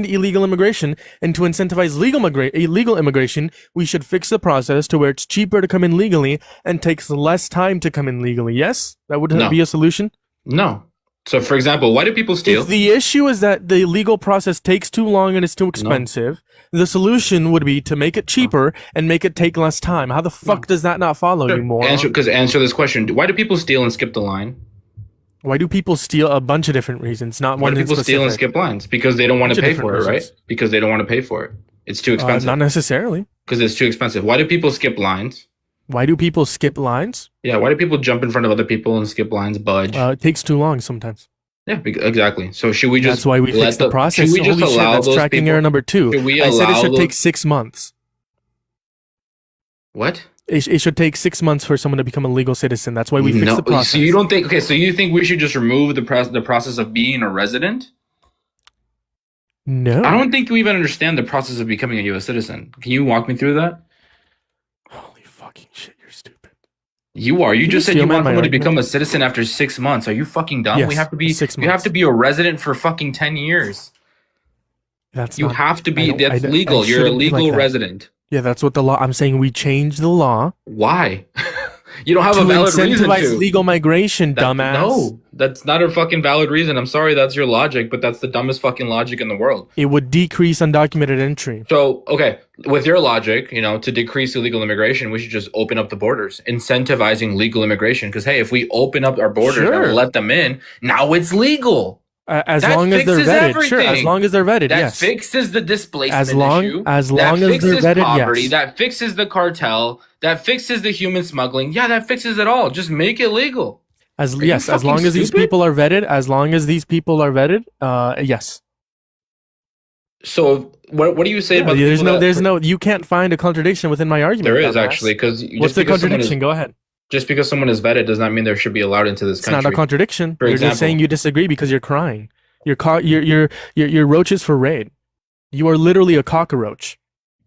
illegal immigration and to incentivize illegal immigration, we should fix the process to where it's cheaper to come in legally and takes less time to come in legally. Yes, that would No. be a solution. no. So for example, why do people steal? If the issue is that the legal process takes too long and it's too expensive, the solution would be to make it cheaper and make it take less time. How the fuck does that not follow you more? Answer this question. Why do people steal and skip the line? Why do people steal? A bunch of different reasons, not Why one do in people steal and specific. skip lines? Because they don't want Bunch to of pay different for it, right? reasons. Because they don't want to pay for it. It's too expensive. Not necessarily. Because it's too expensive. Why do people skip lines? Why do people skip lines? Yeah, why do people jump in front of other people and skip lines, budge? It takes too long sometimes. Yeah, exactly. So should we just That's why we let fix the process. Should we just Holy shit, allow that's those tracking people? error number 2. Should we I said it allow should those- take 6 months. What? It should take 6 months for someone to become a legal citizen. That's why we fix No, the process. so you don't think? Okay, so you think we should just remove the process of being a resident? No. I don't think you even understand the process of becoming a U.S. citizen. Can you walk me through that? Holy fucking shit, you're stupid. You are. You Can just you said you steal want my someone to argument? become a citizen after 6 months. Are you fucking dumb? Yes, we have to be 6 You have months. to be a resident for fucking 10 years. That's You not, have to I be. don't- That's I legal. You're a shouldn't be like legal that. resident. Yeah, that's what the law. I'm saying we change the law Why? You don't have to a valid reason incentivize to. legal migration, dumbass. No, that's not a fucking valid reason. I'm sorry, that's your logic, but that's the dumbest fucking logic in the world. It would decrease undocumented entry. So, okay, with your logic, to decrease illegal immigration, we should just open up the borders, incentivizing legal immigration. Because, hey, if we open up our borders Sure. and let them in, now it's legal. As That long as they're fixes vetted. Sure, as everything. long as they're vetted, That yes. fixes the displacement As long issue. as that long as they're fixes vetted, poverty. yes. That fixes the cartel. That fixes the human smuggling. Yeah, that fixes it all. Just make it legal. As Are you as fucking long as these stupid? people are vetted, yes. So, what do you say Yeah, about the people that- you can't find a contradiction within my argument. There is dumbass. actually, because What's the contradiction? Go ahead. Just because someone is vetted does not mean they should be allowed into this It's country. not a contradiction. For You're example. just saying you disagree because you're crying. You're roaches for raid. You are literally a cockroach.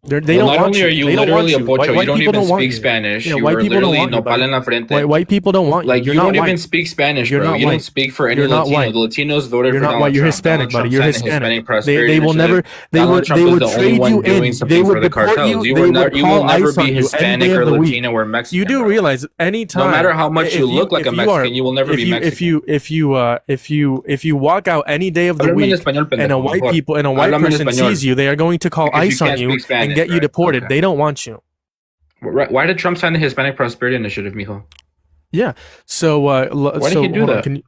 They Well, don't not want only you. are you They don't want literally a you. pocho, you don't people even want speak you. Spanish. Yeah, You white are people don't literally want you, nopal buddy. en la frente. White people don't want you. Like, You're you not don't white. even speak Spanish, You're bro. not You don't white. speak for any You're not Latino. white. The Latinos voted You're for not Donald white. You're Trump. Hispanic, Donald buddy. Trump You're signed the Hispanic. Prosperity They will Initiative. never. They Donald would. Trump They is would the only trade one you doing in. something They for would the deport cartels. you. You They will would you call will never ICE on be you any Hispanic day or of the week. Latino or Mexican. You do bro. realize any time. No matter how much if you look like a if you Mexican, are- you will never if be you, Mexican. If you walk out any day of the Háblame en week español, pendejo, and a white mejor. white Háblame en person español. sees you, they are going to call Because you ICE on can't you speak Spanish, and get you right? deported. Okay. They don't want you. Why did Trump sign the Hispanic Prosperity Initiative, mijo? Yeah. So Why did he do hold on, that? can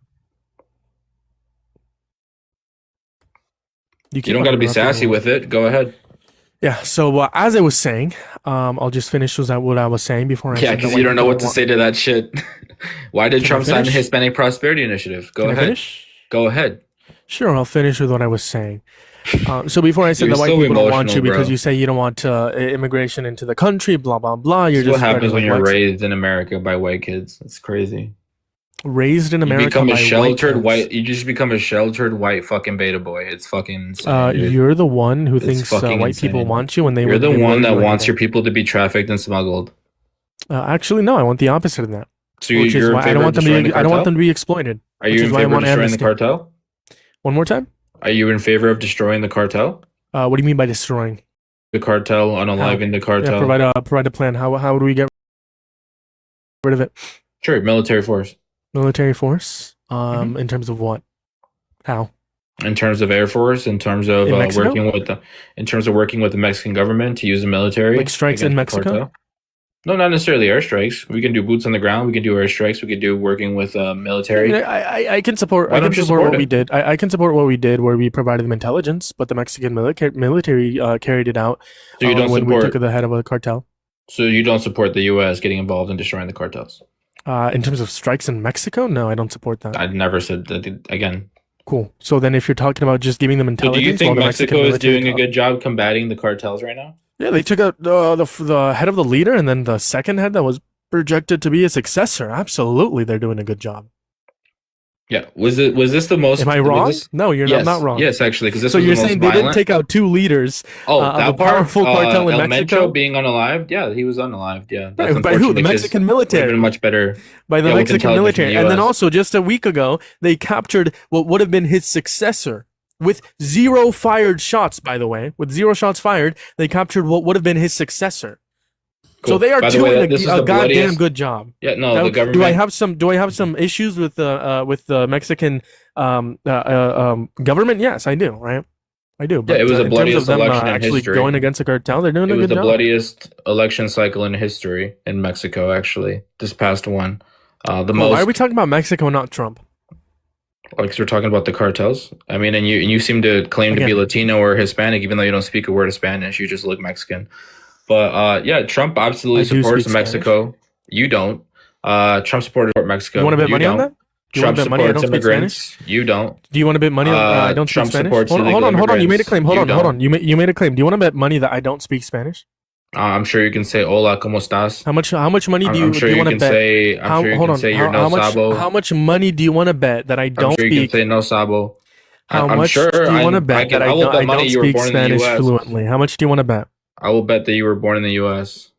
You keep don't on got to be interrupting sassy me. with it. Go ahead. Yeah. So as I was saying, I'll just finish what I was saying before I Yeah, said because that you don't know white what to people say to that shit. Why did Can I Trump sign the finish? Hispanic Prosperity Initiative? Go Can I ahead. finish? Go ahead. Sure, I'll finish with what I was saying. So before I said You're the white so people don't want you emotional, because bro. you say you don't want immigration into the country, blah blah blah. You're This is just what happens when spreading, you're like, raised in America by white kids. It's crazy. raised in America. You become a by sheltered kids. white. You just become a sheltered white fucking beta boy. It's fucking insane. dude. You're the one who It's thinks fucking white people insane. want you when they You're the they one that wouldn't do wants your anything. people to be trafficked and smuggled. Actually, no. I want the opposite of that. So Which is you're in why I favor don't of want them destroying the to. I don't want cartel? them to be exploited. Are which you is in why I favor of want destroying the amnesty. cartel? One more time. Are you in favor of destroying the cartel? What do you mean by destroying? The cartel, unaliving the Yeah, cartel. provide a plan. How do we get rid of it? Sure, military force. Military force. Mm-hmm. In terms of what? How? In terms of Air Force, in terms of In Mexico? working with the Mexican government to use the military, Like strikes in against the Mexico? cartel. No, not necessarily airstrikes. We can do boots on the ground. We can do airstrikes. We could do working with military. I can support. Why I can don't you support support what it? we did. I can support what we did, where we provided them intelligence, but the Mexican military carried it out So you don't when we support. took the head of a cartel. So you don't support the U.S. getting involved in destroying the cartels? In terms of strikes in Mexico, no, I don't support that. I never said that again. Cool. So then, if you're talking about just giving them So do intelligence, you think while the Mexico Mexican is military doing a good job combating the cartels right now? Yeah, they took out the head of the leader, and then the second head that was projected to be a successor. Absolutely, they're doing a good job. Yeah. Was this the most? Am I was wrong? this- No, you're yes, not wrong. Yes, actually, because this So was you're the most saying they violent. didn't take out two leaders Oh, of that a powerful part, cartel in El Mexico? Mencho being unalived? Yeah, he was unalived. Yeah, that's Right, by who? unfortunate The 'cause Mexican it would've military. been much better. By the Yeah, with Mexican intelligence military. from the And then US. also, just a week ago, they captured what would have been his successor. With 0 fired shots, by the way. With 0 shots fired, they captured what would have been his successor. So Cool. they are By the way, doing this is a the goddamn bloodiest- good job. Yeah, no, Now, the government. do I have some issues with the Mexican government? Yes, I do. Right, I do. Yeah, it was the in terms of bloodiest them election in actually history. going against a cartel, they're doing It a was good the job. bloodiest election cycle in history in Mexico. Actually, this past one, the Cool. most. Why are we talking about Mexico, not Trump? Like we're talking about the cartels. I mean, and you seem to claim to be Again. Latino or Hispanic, even though you don't speak a word of Spanish. You just look Mexican. But yeah, Trump absolutely I do supports speak Mexico. You don't. Trump supports Mexico. You want to bet money on don't. that? Do you want Trump to bet money? I supports don't speak immigrants. You don't. Do you want to bet money? I don't speak Trump Spanish. supports Hold illegal on. You made a immigrants. claim. Hold You on. don't. You made a claim. Do you want to bet money that I don't speak Spanish? I'm sure you can say "Hola, cómo estás." How much money do you I'm sure you want to can bet? say. I'm sure you hold can on. say you're how no sabo. much money do you want to bet that I I'm don't sure you can speak? say no sabo. How I'm much sure do you want to bet that I will bet don't money you were speak born in the Spanish US. fluently? How much do you want to bet? I will bet that you were born in the U.S.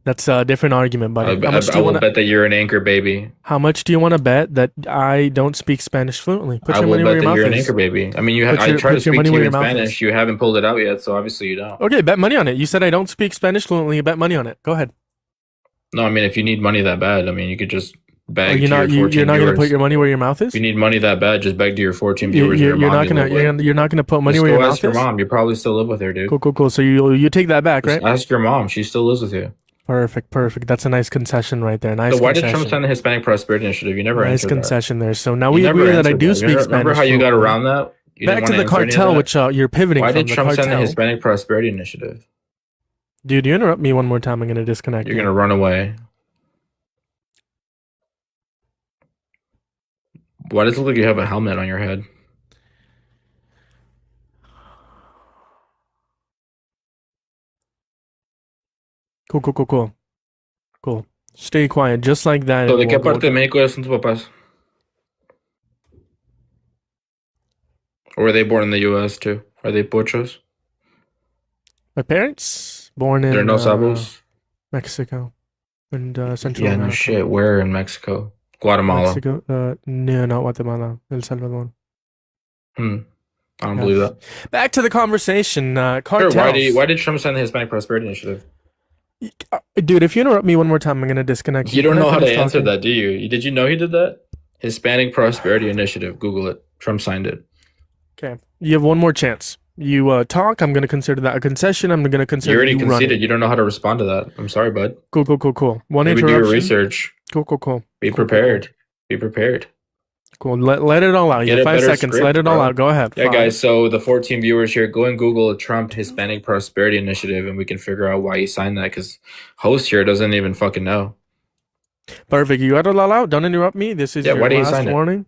That's a different argument, buddy. How much do I you will want to? bet that you're an anchor baby. How much do you want to bet that I don't speak Spanish fluently? Put I your will money bet where your that mouth you're an is. anchor baby. I mean, Put I your- try to put your speak money to where you in your mouth Spanish. is. You haven't pulled it out yet, so obviously you don't. Okay, bet money on it. You said I don't speak Spanish fluently. Bet money on it. Go ahead. No, I mean, if you need money that bad, I mean, you could just beg You're to not. your 14 You're not going to viewers. put your money where your mouth is. If you need money that bad, just beg to your 14 You- viewers. you- or your You're mom not you gonna. live with. You're not gonna put money Just where go your ask mouth your is. mom. You probably still live with her, dude. Cool. So you take that back, Just right? ask your mom. She still lives with you. Perfect. That's a nice concession right there. Nice So why did concession. Trump sign the Hispanic Prosperity Initiative? You never Nice answered that. concession there. So now You we never agree that I answered do that. speak Spanish. Remember how you got fluently. around that? You Back didn't to wanna the answer any of cartel, that? which you're pivoting Why from. did The Trump sign the cartel. Hispanic Prosperity Initiative? Dude, you interrupt me one more time, I'm gonna disconnect. You're you. gonna run away. Why does it look like you have a helmet on your head? Cool. Stay quiet, just like that. So, and ¿de qué we'll go- parte de México son tus papás? Or were they born in the U.S. too? Are they pochos? My parents born in They're no sabos? Mexico and Central Yeah, no America. shit. Where in Mexico? Guatemala. Mexico, no, not Guatemala, El Salvador. I don't Yeah. believe that. Back to the conversation. Sure, Cartels. why did Trump sign the Hispanic Prosperity Initiative? Dude, if you interrupt me one more time, I'm gonna disconnect. You don't Can I know how to finish answer talking? that, do you? Did you know he did that? Hispanic Prosperity Initiative. Google it. Trump signed it. Okay, you have one more chance. You talk. I'm gonna consider that a concession. I'm gonna You consider already you conceded. running. You don't know how to respond to that. I'm sorry, bud. Cool. One Maybe do interruption. your research. Cool. Be Cool. prepared. Be prepared. Cool. Let it all out. You Get have a 5 better seconds. script, Let it all bro. out. Go ahead. Yeah, 5. guys. So the 14 viewers here, go and Google Trump Hispanic Prosperity Initiative, and we can figure out why he signed that. Because host here doesn't even fucking know. Perfect. You got it all out. Don't interrupt me. This is Yeah, your why did he last sign it? warning.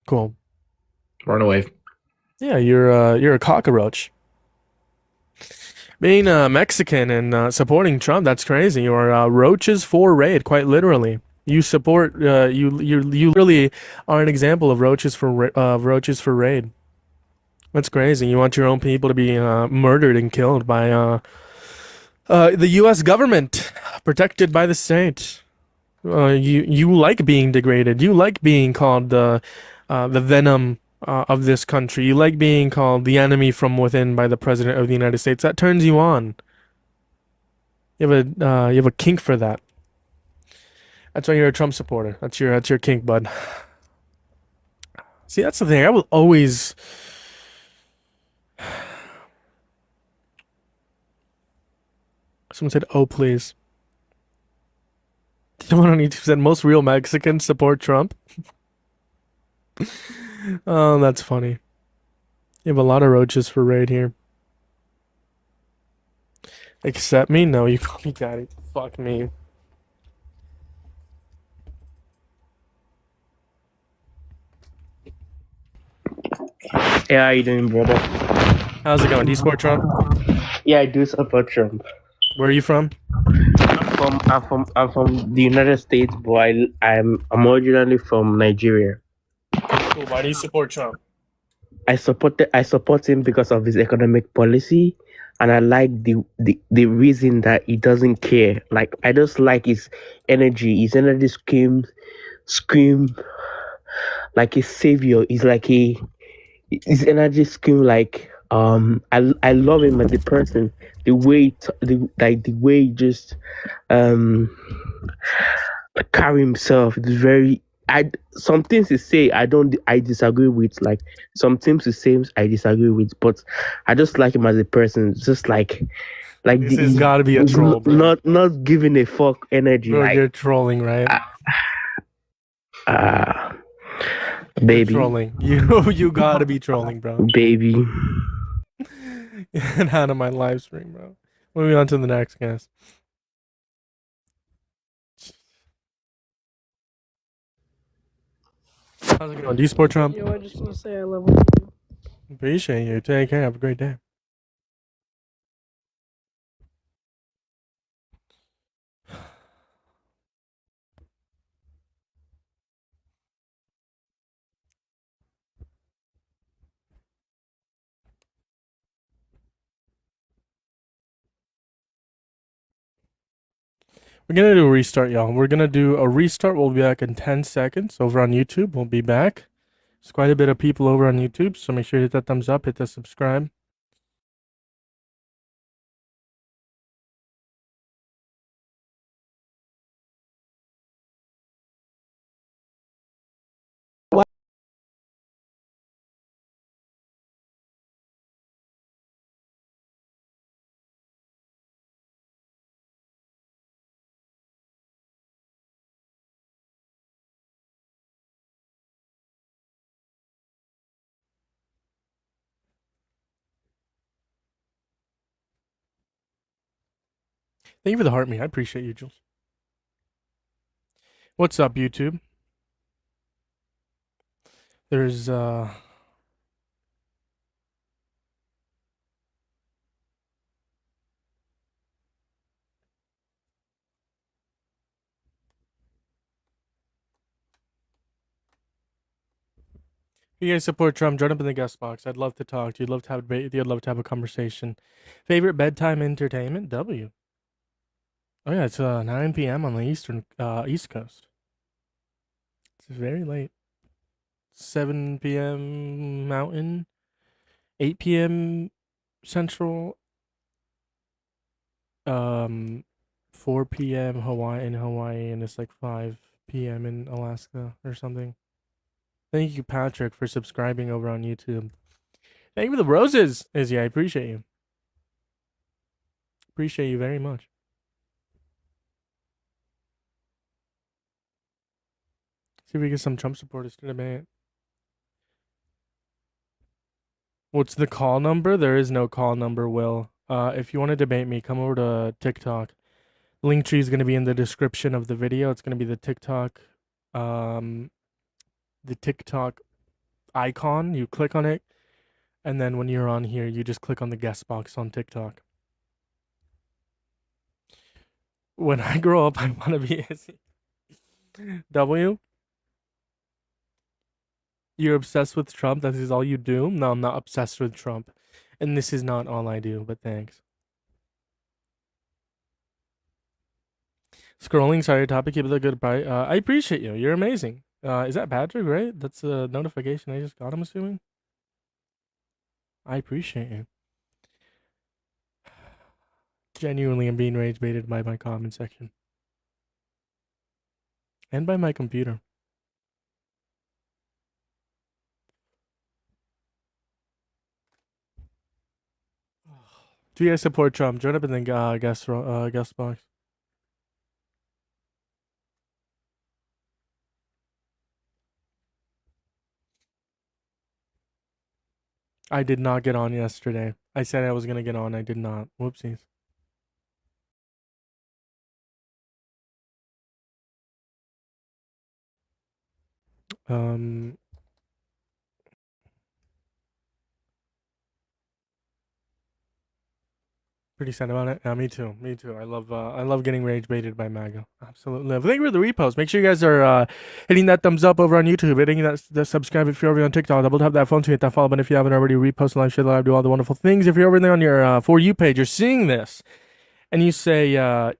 Cool. Run away. Yeah, you're a cockroach. Being Mexican and supporting Trump, that's crazy. You are roaches for raid, quite literally. You support you really are an example of roaches for raid. That's crazy. You want your own people to be murdered and killed by the U.S. government, protected by the state. You like being degraded. You like being called the venom of this country. You like being called the enemy from within by the president of the United States. That turns you on. You have a kink for that. That's why you're a Trump supporter. That's your kink, bud. See, that's the thing. I will always. Someone said, "Oh, please." Someone on YouTube said, "Most real Mexicans support Trump." Oh, that's funny. You have a lot of roaches for raid here. Accept me? No, you call me daddy. Fuck me. Hey, how you doing, brother? How's it going? Do you support Trump? Yeah, I do support Trump. Where are you from? I'm from the United States, but I'm originally from Nigeria. Cool. Why do you support Trump? I support him because of his economic policy, and I like the reason that he doesn't care. Like, I just like his energy. His energy scream like a savior. He's like his energy scream like I love him as a person. The way the way he just um carry himself is very. I Some things he say I disagree with. Like, some things he says I disagree with, but I just like him as a person. Just like This has got to be a troll, bro. not giving a fuck energy. Bro, Like, you're trolling, right? You're baby, trolling. You gotta be trolling, bro. baby. Get out of my live stream, bro. Moving on to the next guest. How's it going? Do you support Trump? Yo, I just want to say I love you. Appreciate you. Take care. Have a great day. We're gonna do a restart, y'all. We're gonna do a restart. We'll be back in 10 seconds over on YouTube. We'll be back. There's quite a bit of people over on YouTube, so make sure to hit that thumbs up, hit the subscribe. Thank you for the heart me. I appreciate you, Jules. What's up, YouTube? There's if you guys support Trump, join up in the guest box. I'd love to talk to you. I'd love to have a debate with you. I'd love to have a conversation. Favorite bedtime entertainment? W. Oh yeah, it's 9 p.m. on the East Coast. It's very late. 7 p.m. Mountain, 8 p.m. Central, 4 p.m. Hawaii, and it's like 5 p.m. in Alaska or something. Thank you, Patrick, for subscribing over on YouTube. Thank you for the roses, Izzy. I appreciate you. Appreciate you very much. See if we get some Trump supporters to debate. What's the call number? There is no call number, Will. If you want to debate me, come over to TikTok. Linktree is going to be in the description of the video. It's going to be the TikTok icon. You click on it, and then when you're on here, you just click on the guest box on TikTok. When I grow up, I want to be Izzy. W? You're obsessed with Trump? That is all you do? No, I'm not obsessed with Trump. And this is not all I do, but thanks. Scrolling, sorry, topic, keep it a good bite. I appreciate you. You're amazing. Is that Patrick, right? That's a notification I just got, I'm assuming. I appreciate you. Genuinely, I'm being rage baited by my comment section. And by my computer. Do you guys support Trump? Join up in the guest box. I did not get on yesterday. I said I was gonna get on. I did not. Whoopsies. Pretty sad about it. Yeah, me too. Me too. I love getting rage baited by MAGA. Absolutely. Thank you for the repost. Make sure you guys are hitting that thumbs up over on YouTube, hitting that subscribe if you're over on TikTok. Double tap that phone to hit that follow button if you haven't already. Repost, live, share, live, do all the wonderful things. If you're over there on your For You page, you're seeing this, and you say, I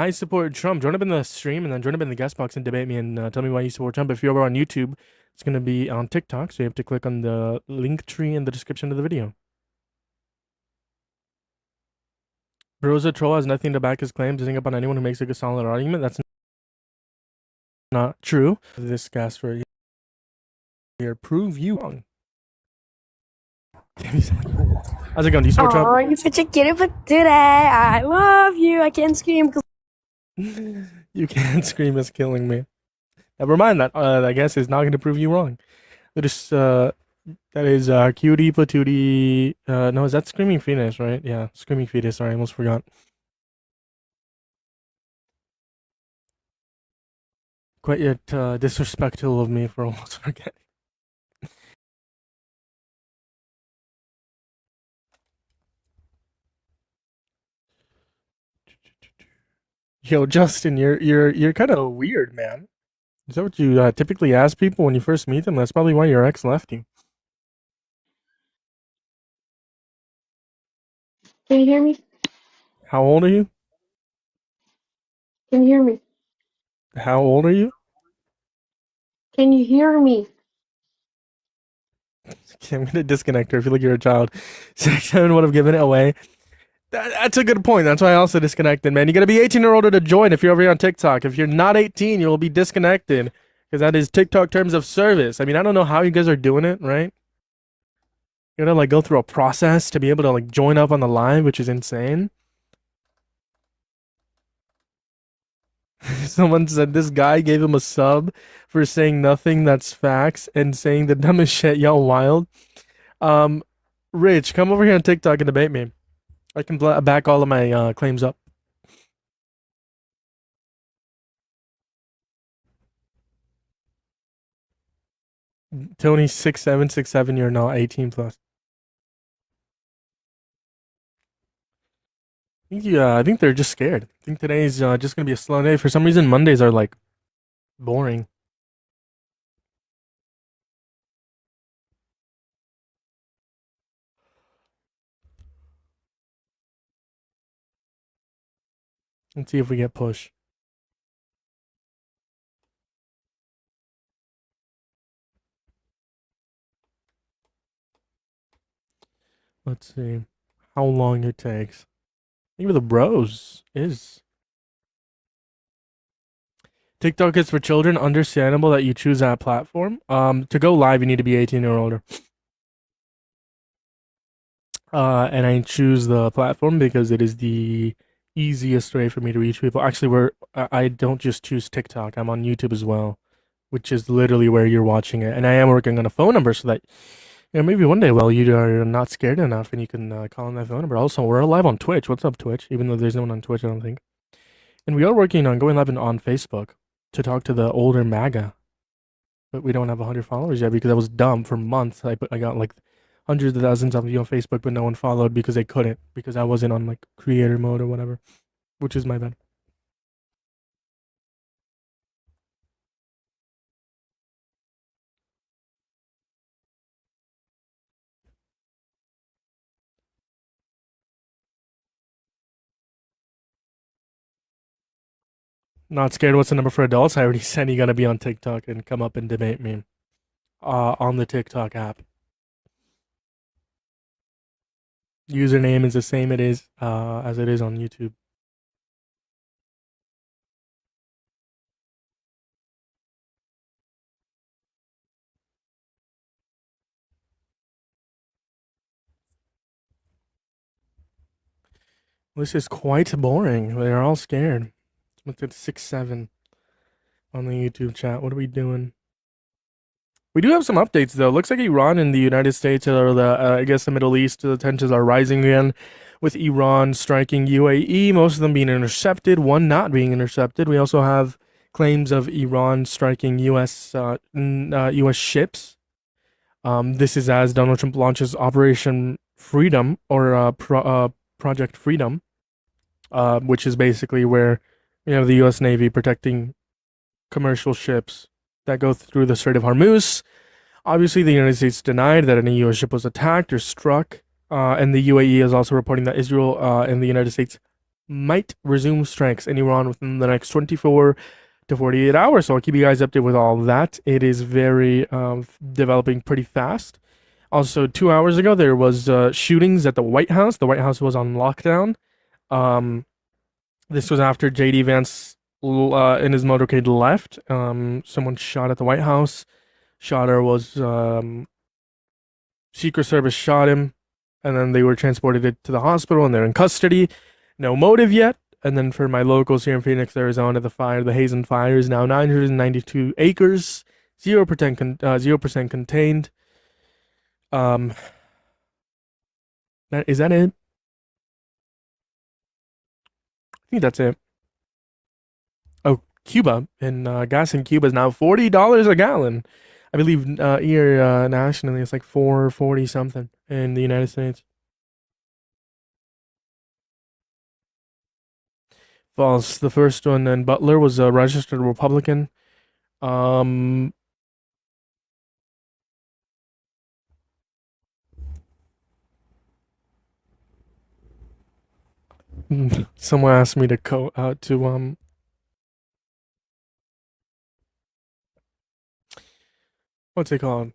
support Trump. Join up in the stream and then join up in the guest box and debate me and tell me why you support Trump. If you're over on YouTube, it's gonna be on TikTok, so you have to click on the link tree in the description of the video. Broza Troll has nothing to back his claims, doesn't up on anyone who makes a solid argument. That's not true. This gas right here prove you wrong. How's it going? Do you support Trump? Oh, you're such a kid for today. I love you. I can't scream because You can't scream, it's killing me. Never mind that. I guess is not going to prove you wrong. That is Cutie Patootie. No, is that Screaming Fetus, right? Yeah, Screaming Fetus. Sorry, I almost forgot. Quite yet disrespectful of me for almost forgetting. Yo, Justin, you're kind of weird, man. Is that what you typically ask people when you first meet them? That's probably why your ex left you. Can you hear me? How old are you? Can you hear me? How old are you? Can you hear me? Okay, I'm gonna disconnect her. I feel like you're a child. 6'7" would have given it away. That's a good point. That's why I also disconnected, man. You gotta be 18 or older to join if you're over here on TikTok. If you're not 18, you'll be disconnected because that is TikTok terms of service. I mean, I don't know how you guys are doing it, right? You gotta like go through a process to be able to like join up on the live, which is insane. Someone said this guy gave him a sub for saying nothing that's facts and saying the dumbest shit. Y'all wild. Rich, come over here on TikTok and debate me. I can back all of my claims up. Tony 6767, you're not 18 plus. I think they're just scared. I think today's just gonna be a slow day. For some reason, Mondays are like boring. Let's see if we get push. Let's see how long it takes. Even the bros is. TikTok is for children. Understandable that you choose that platform. To go live, you need to be 18 or older. And I choose the platform because it is the easiest way for me to reach people. Actually, I don't just choose TikTok. I'm on YouTube as well, which is literally where you're watching it. And I am working on a phone number so that maybe one day, well, you are not scared enough and you can call on that phone number. Also, we're live on Twitch. What's up, Twitch? Even though there's no one on Twitch, I don't think. And we are working on going live on Facebook to talk to the older MAGA. But we don't have 100 followers yet because I was dumb for months. I got like hundreds of thousands of you on Facebook, but no one followed because they couldn't, because I wasn't on like creator mode or whatever, which is my bad. Not scared. What's the number for adults? I already said you gotta be on TikTok and come up and debate me on the TikTok app. Username is the same as it is on YouTube. This is quite boring. They're all scared. Let's get 6-7 on the YouTube chat. What are we doing? We do have some updates though. Looks like Iran and the United States, or I guess the Middle East, the tensions are rising again, with Iran striking UAE. Most of them being intercepted, one not being intercepted. We also have claims of Iran striking U.S. ships. This is as Donald Trump launches Operation Freedom or Project Freedom, which is basically where you have the U.S. Navy protecting commercial ships that go through the Strait of Hormuz. Obviously, the United States denied that any U.S. ship was attacked or struck, and the UAE is also reporting that Israel and the United States might resume strikes in Iran within the next 24 to 48 hours. So I'll keep you guys updated with all that. It is very developing pretty fast. Also, 2 hours ago, there was shootings at the White House. The White House was on lockdown. This was after J.D. Vance in his motorcade left. Someone shot at the White House. Shotter was Secret Service shot him, and then they were transported to the hospital, and they're in custody. No motive yet. And then for my locals here in Phoenix, Arizona, the Hazen fire is now 992 acres, 0% contained. Is that it? I think that's it. Oh, Cuba, and gas in Cuba is now $40 a gallon. I believe here nationally it's like $4.40 something in the United States. False. The first one in Butler was a registered Republican. Someone asked me to what's it called?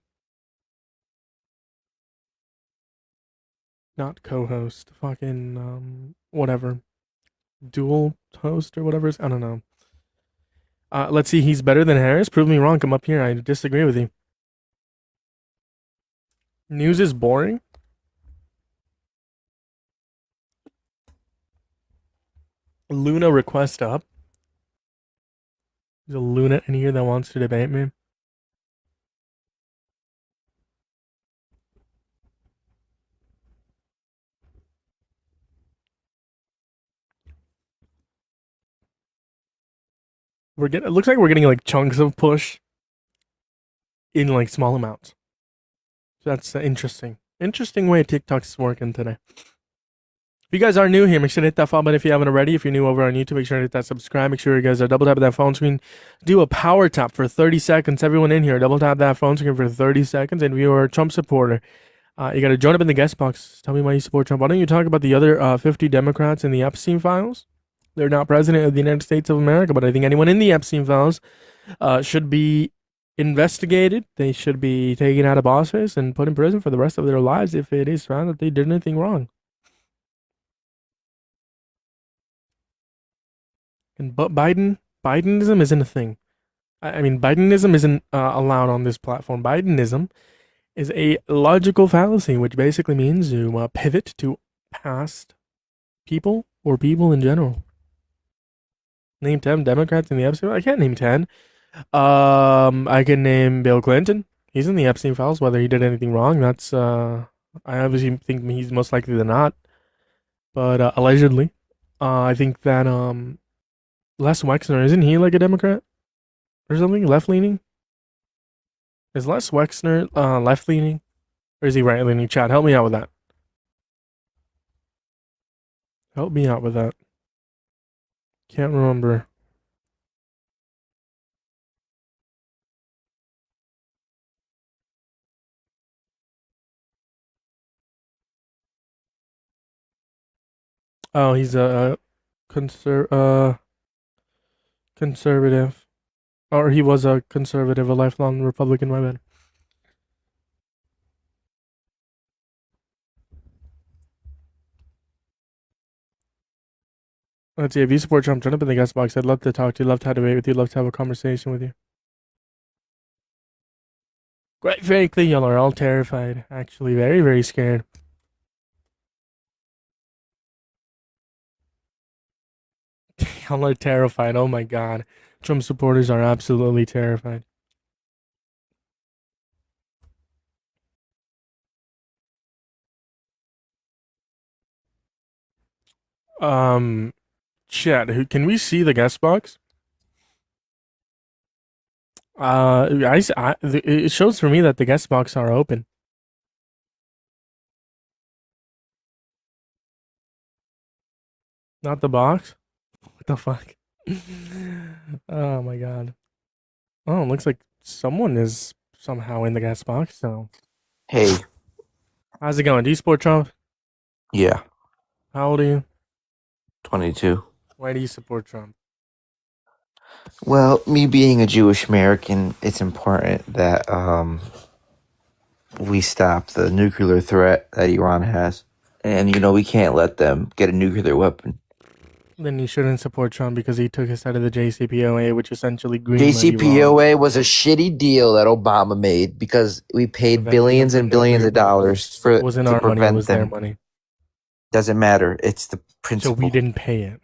Not co-host. Fucking whatever. Dual host or whatever. I don't know. Let's see. He's better than Harris. Prove me wrong. Come up here. I disagree with you. News is boring. Luna request up. There's a Luna in here that wants to debate me. It looks like we're getting like chunks of push in like small amounts. So that's interesting. Interesting way TikTok's working today. If you guys are new here, make sure to hit that follow button if you haven't already. If you're new over on YouTube, make sure to hit that subscribe. Make sure you guys are double tapping that phone screen. Do a power tap for 30 seconds. Everyone in here, double tap that phone screen for 30 seconds. And if you're a Trump supporter, you got to join up in the guest box. Tell me why you support Trump. Why don't you talk about the other 50 Democrats in the Epstein files? They're not president of the United States of America, but I think anyone in the Epstein files should be investigated. They should be taken out of office and put in prison for the rest of their lives if it is found that they did anything wrong. And but Bidenism isn't a thing. I mean, Bidenism isn't allowed on this platform. Bidenism is a logical fallacy, which basically means you pivot to past people or people in general. Name 10 Democrats in the Epstein. I can't name 10. I can name Bill Clinton. He's in the Epstein files. Whether he did anything wrong, that's I obviously think he's most likely than not. But allegedly, I think that Les Wexner, isn't he like a Democrat or something? Left leaning? Is Les Wexner left leaning, or is he right leaning? Chad, help me out with that. Help me out with that. Can't remember. Oh, he's a conservative. Or he was a conservative, a lifelong Republican, my bad. Let's see, if you support Trump, join up in the guest box. I'd love to talk to you, love to have a debate with you, love to have a conversation with you. Quite frankly, y'all are all terrified. Actually, very, very scared. Y'all are terrified. Oh my god. Trump supporters are absolutely terrified. Chat, can we see the guest box? It shows for me that the guest box are open. Not the box. What the fuck? Oh my god. Oh, it looks like someone is somehow in the guest box. So, Hey, how's it going? Do you support Trump? yeah, How old are you? 22. Why do you support Trump? Well, me being a Jewish American, it's important that we stop the nuclear threat that Iran has. And, we can't let them get a nuclear weapon. Then you shouldn't support Trump because he took us out of the JCPOA, which essentially greenlit Iran. JCPOA was a shitty deal that Obama made because we paid Prevented billions them and from billions nuclear of dollars for It wasn't to our money, it prevent was their them. money. Doesn't matter. It's the So principle. we didn't pay it.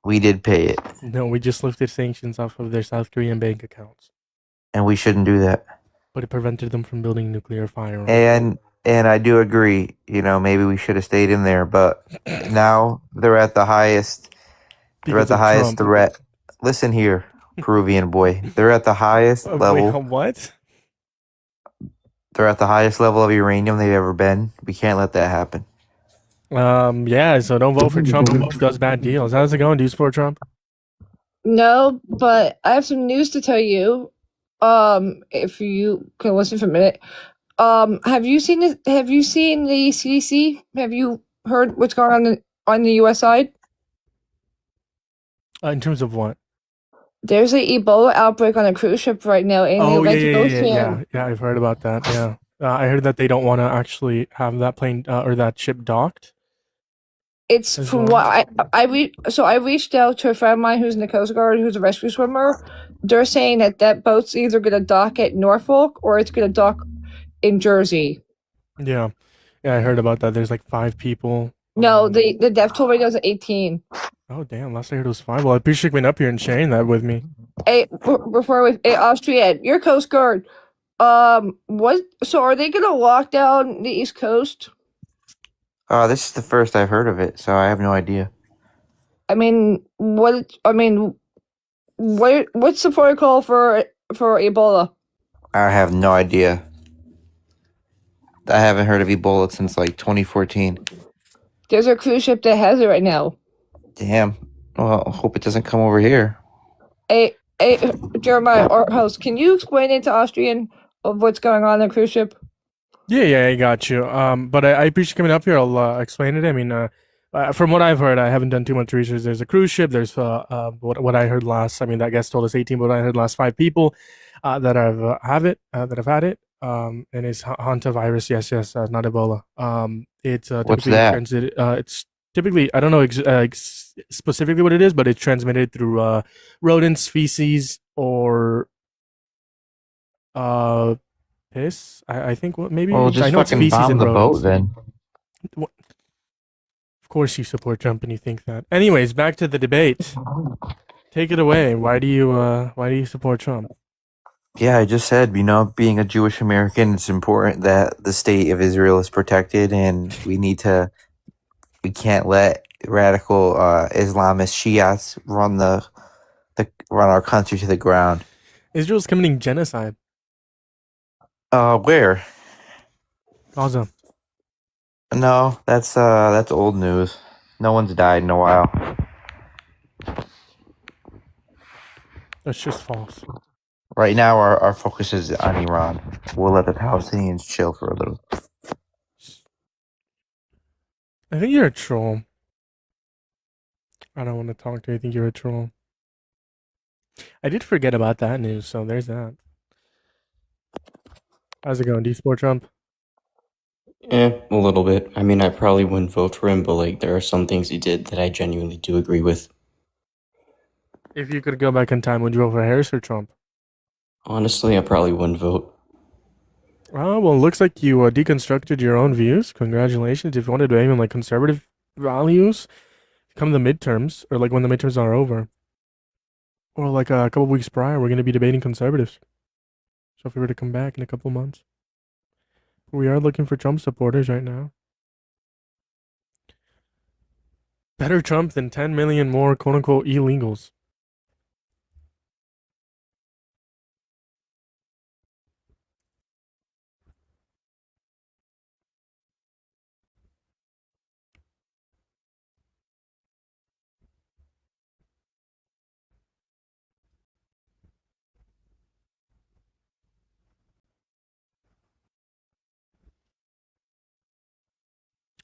We did pay it, No, we just lifted sanctions off of their South Korean bank accounts. and we shouldn't do that. But it prevented them from building nuclear firearms. And I do agree. Maybe we should have stayed in there, but now they're at the highest. They're at Because the of highest Trump. threat. Listen here, Peruvian boy. They're at the highest Wait, level. what? They're at the highest level of uranium they've ever been. We can't let that happen. Yeah, so don't vote for Trump who does bad deals. How's it going? Do you support Trump? No, but I have some news to tell you. If you can listen for a minute. Have you seen the CDC? Have you heard what's going on the US side? In terms of what? There's an Ebola outbreak on a cruise ship right now, and Oh, they'd like to go to yeah, I've heard about that, yeah. I heard that they don't want to actually have that plane or that ship docked. It's as from well. what I reached out to a friend of mine who's in the Coast Guard, who's a rescue swimmer. They're saying that boat's either going to dock at Norfolk or it's going to dock in Jersey. Yeah, I heard about that. There's like 5 people. No, the death toll right now is at 18. Oh, damn, last I heard it was 5. Well, I appreciate you coming up here and sharing that with me. Hey, Austria, your Coast Guard. What? So are they going to lock down the East Coast? This is the first I've heard of it, so I have no idea. I mean, what's the protocol for Ebola? I have no idea. I haven't heard of Ebola since like 2014. There's a cruise ship that has it right now. Damn. Well, hope it doesn't come over here. Hey, Jeremiah, our host, can you explain it to Austrian of what's going on the cruise ship? Yeah, I got you. But I appreciate you coming up here. I'll explain it. I mean, from what I've heard, I haven't done too much research. There's a cruise ship. There's what I heard last. I mean, that guest told us 18, but what I heard last 5 people that have had it. And it's hantavirus. Yes, not Ebola. It's What's typically that? it's typically, I don't know specifically what it is, but it's transmitted through rodents, feces, or piss. I think what maybe Well, I just know it's fucking feces bomb and the rodents. boat then. Of course, you support Trump and you think that. Anyways, back to the debate. Take it away. Why do you support Trump? Yeah, I just said, being a Jewish American, it's important that the state of Israel is protected, and we can't let radical Islamist Shiites run run our country to the ground. Israel's committing genocide. Where? Gaza. No, that's old news. No one's died in a while. That's just false. Right now, our focus is on Iran. We'll let the Palestinians chill for a little. I think you're a troll. I don't want to talk to you. I think you're a troll. I did forget about that news, so there's that. How's it going? Do you support Trump? A little bit. I mean, I probably wouldn't vote for him, but there are some things he did that I genuinely do agree with. If you could go back in time, would you vote for Harris or Trump? Honestly, I probably wouldn't vote. Oh, well, it looks like you deconstructed your own views. Congratulations. If you wanted to aim in conservative values, come the midterms, or when the midterms are over, or a couple weeks prior, we're going to be debating conservatives. So if we were to come back in a couple months, we are looking for Trump supporters right now. Better Trump than 10 million more quote-unquote illegals.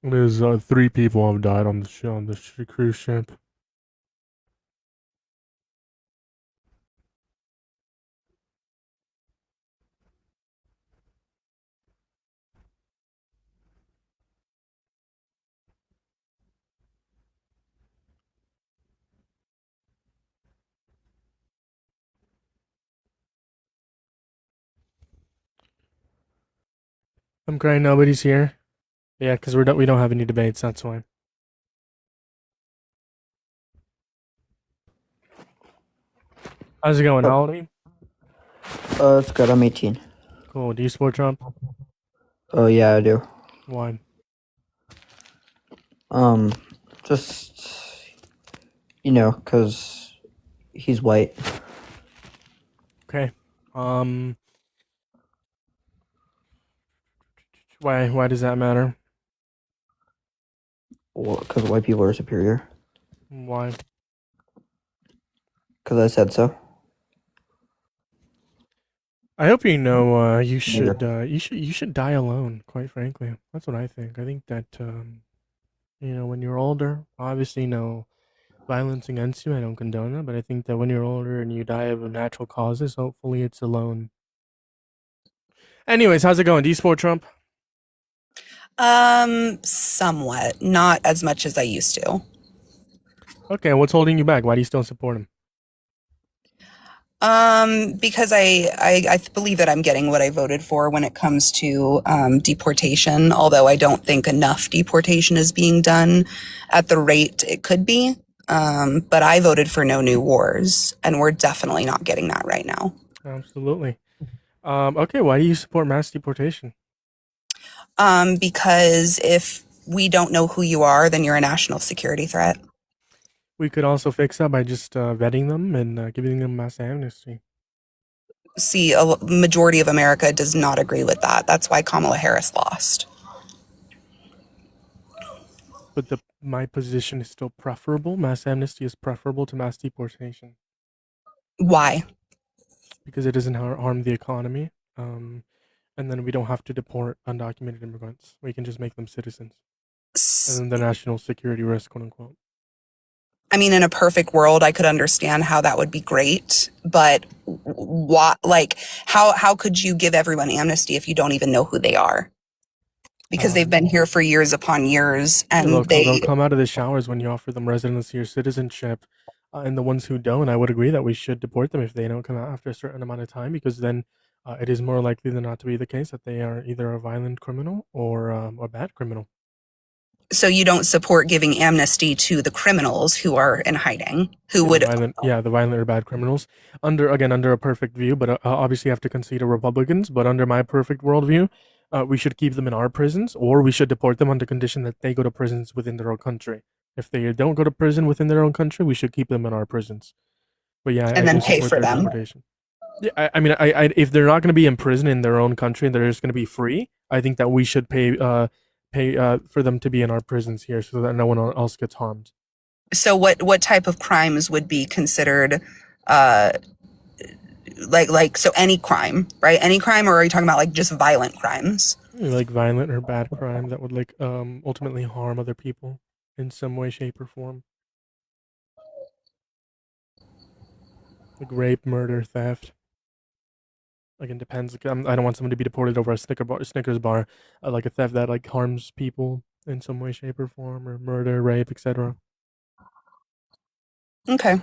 There's 3 people have died on the cruise ship. I'm crying nobody's here. Yeah, because we don't have any debates. That's why. How's it going? How old are you? It's good. I'm 18. Cool. Do you support Trump? Oh yeah, I do. Why? Just cause he's white. Okay. Why does that matter? Well, cause white people are superior. Why? Cause I said so. I hope you know you should die alone, quite frankly. That's what I think. I think that when you're older, obviously no violence against you, I don't condone that, but I think that when you're older and you die of natural causes, hopefully it's alone. Anyways, how's it going? Do you support Trump? Somewhat. Not as much as I used to. Okay, what's holding you back? Why do you still support him? Because I believe that I'm getting what I voted for when it comes to deportation, although I don't think enough deportation is being done at the rate it could be. But I voted for no new wars, and we're definitely not getting that right now. Absolutely. Okay, why do you support mass deportation? Because if we don't know who you are, then you're a national security threat. We could also fix that by just vetting them and giving them mass amnesty. See, a majority of America does not agree with that. That's why Kamala Harris lost. But my position is still preferable. Mass amnesty is preferable to mass deportation. Why? Because it doesn't harm the economy. And then we don't have to deport undocumented immigrants. We can just make them citizens. And then the national security risk, quote unquote. I mean, in a perfect world, I could understand how that would be great, but what, how could you give everyone amnesty if you don't even know who they are? Because they've been here for years upon years, and they'll come out of the showers when you offer them residency or citizenship. And the ones who don't, I would agree that we should deport them if they don't come out after a certain amount of time, because then it is more likely than not to be the case that they are either a violent criminal or a bad criminal. So you don't support giving amnesty to the criminals who are in hiding, who would... the violent or bad criminals. Under a perfect view, but obviously have to concede to Republicans, but under my perfect worldview, we should keep them in our prisons, or we should deport them on the condition that they go to prisons within their own country. If they don't go to prison within their own country, we should keep them in our prisons. But yeah, and then pay for them. Yeah, I mean, if they're not going to be in prison in their own country and they're just going to be free, I think that we should pay for them to be in our prisons here so that no one else gets harmed. So what type of crimes would be considered so any crime, right? Any crime, or are you talking about just violent crimes? Like violent or bad crime that would ultimately harm other people in some way, shape, or form. Like rape, murder, theft. Like it depends. I don't want someone to be deported over a Snickers bar, like a theft that harms people in some way, shape, or form, or murder, rape, etc. Okay.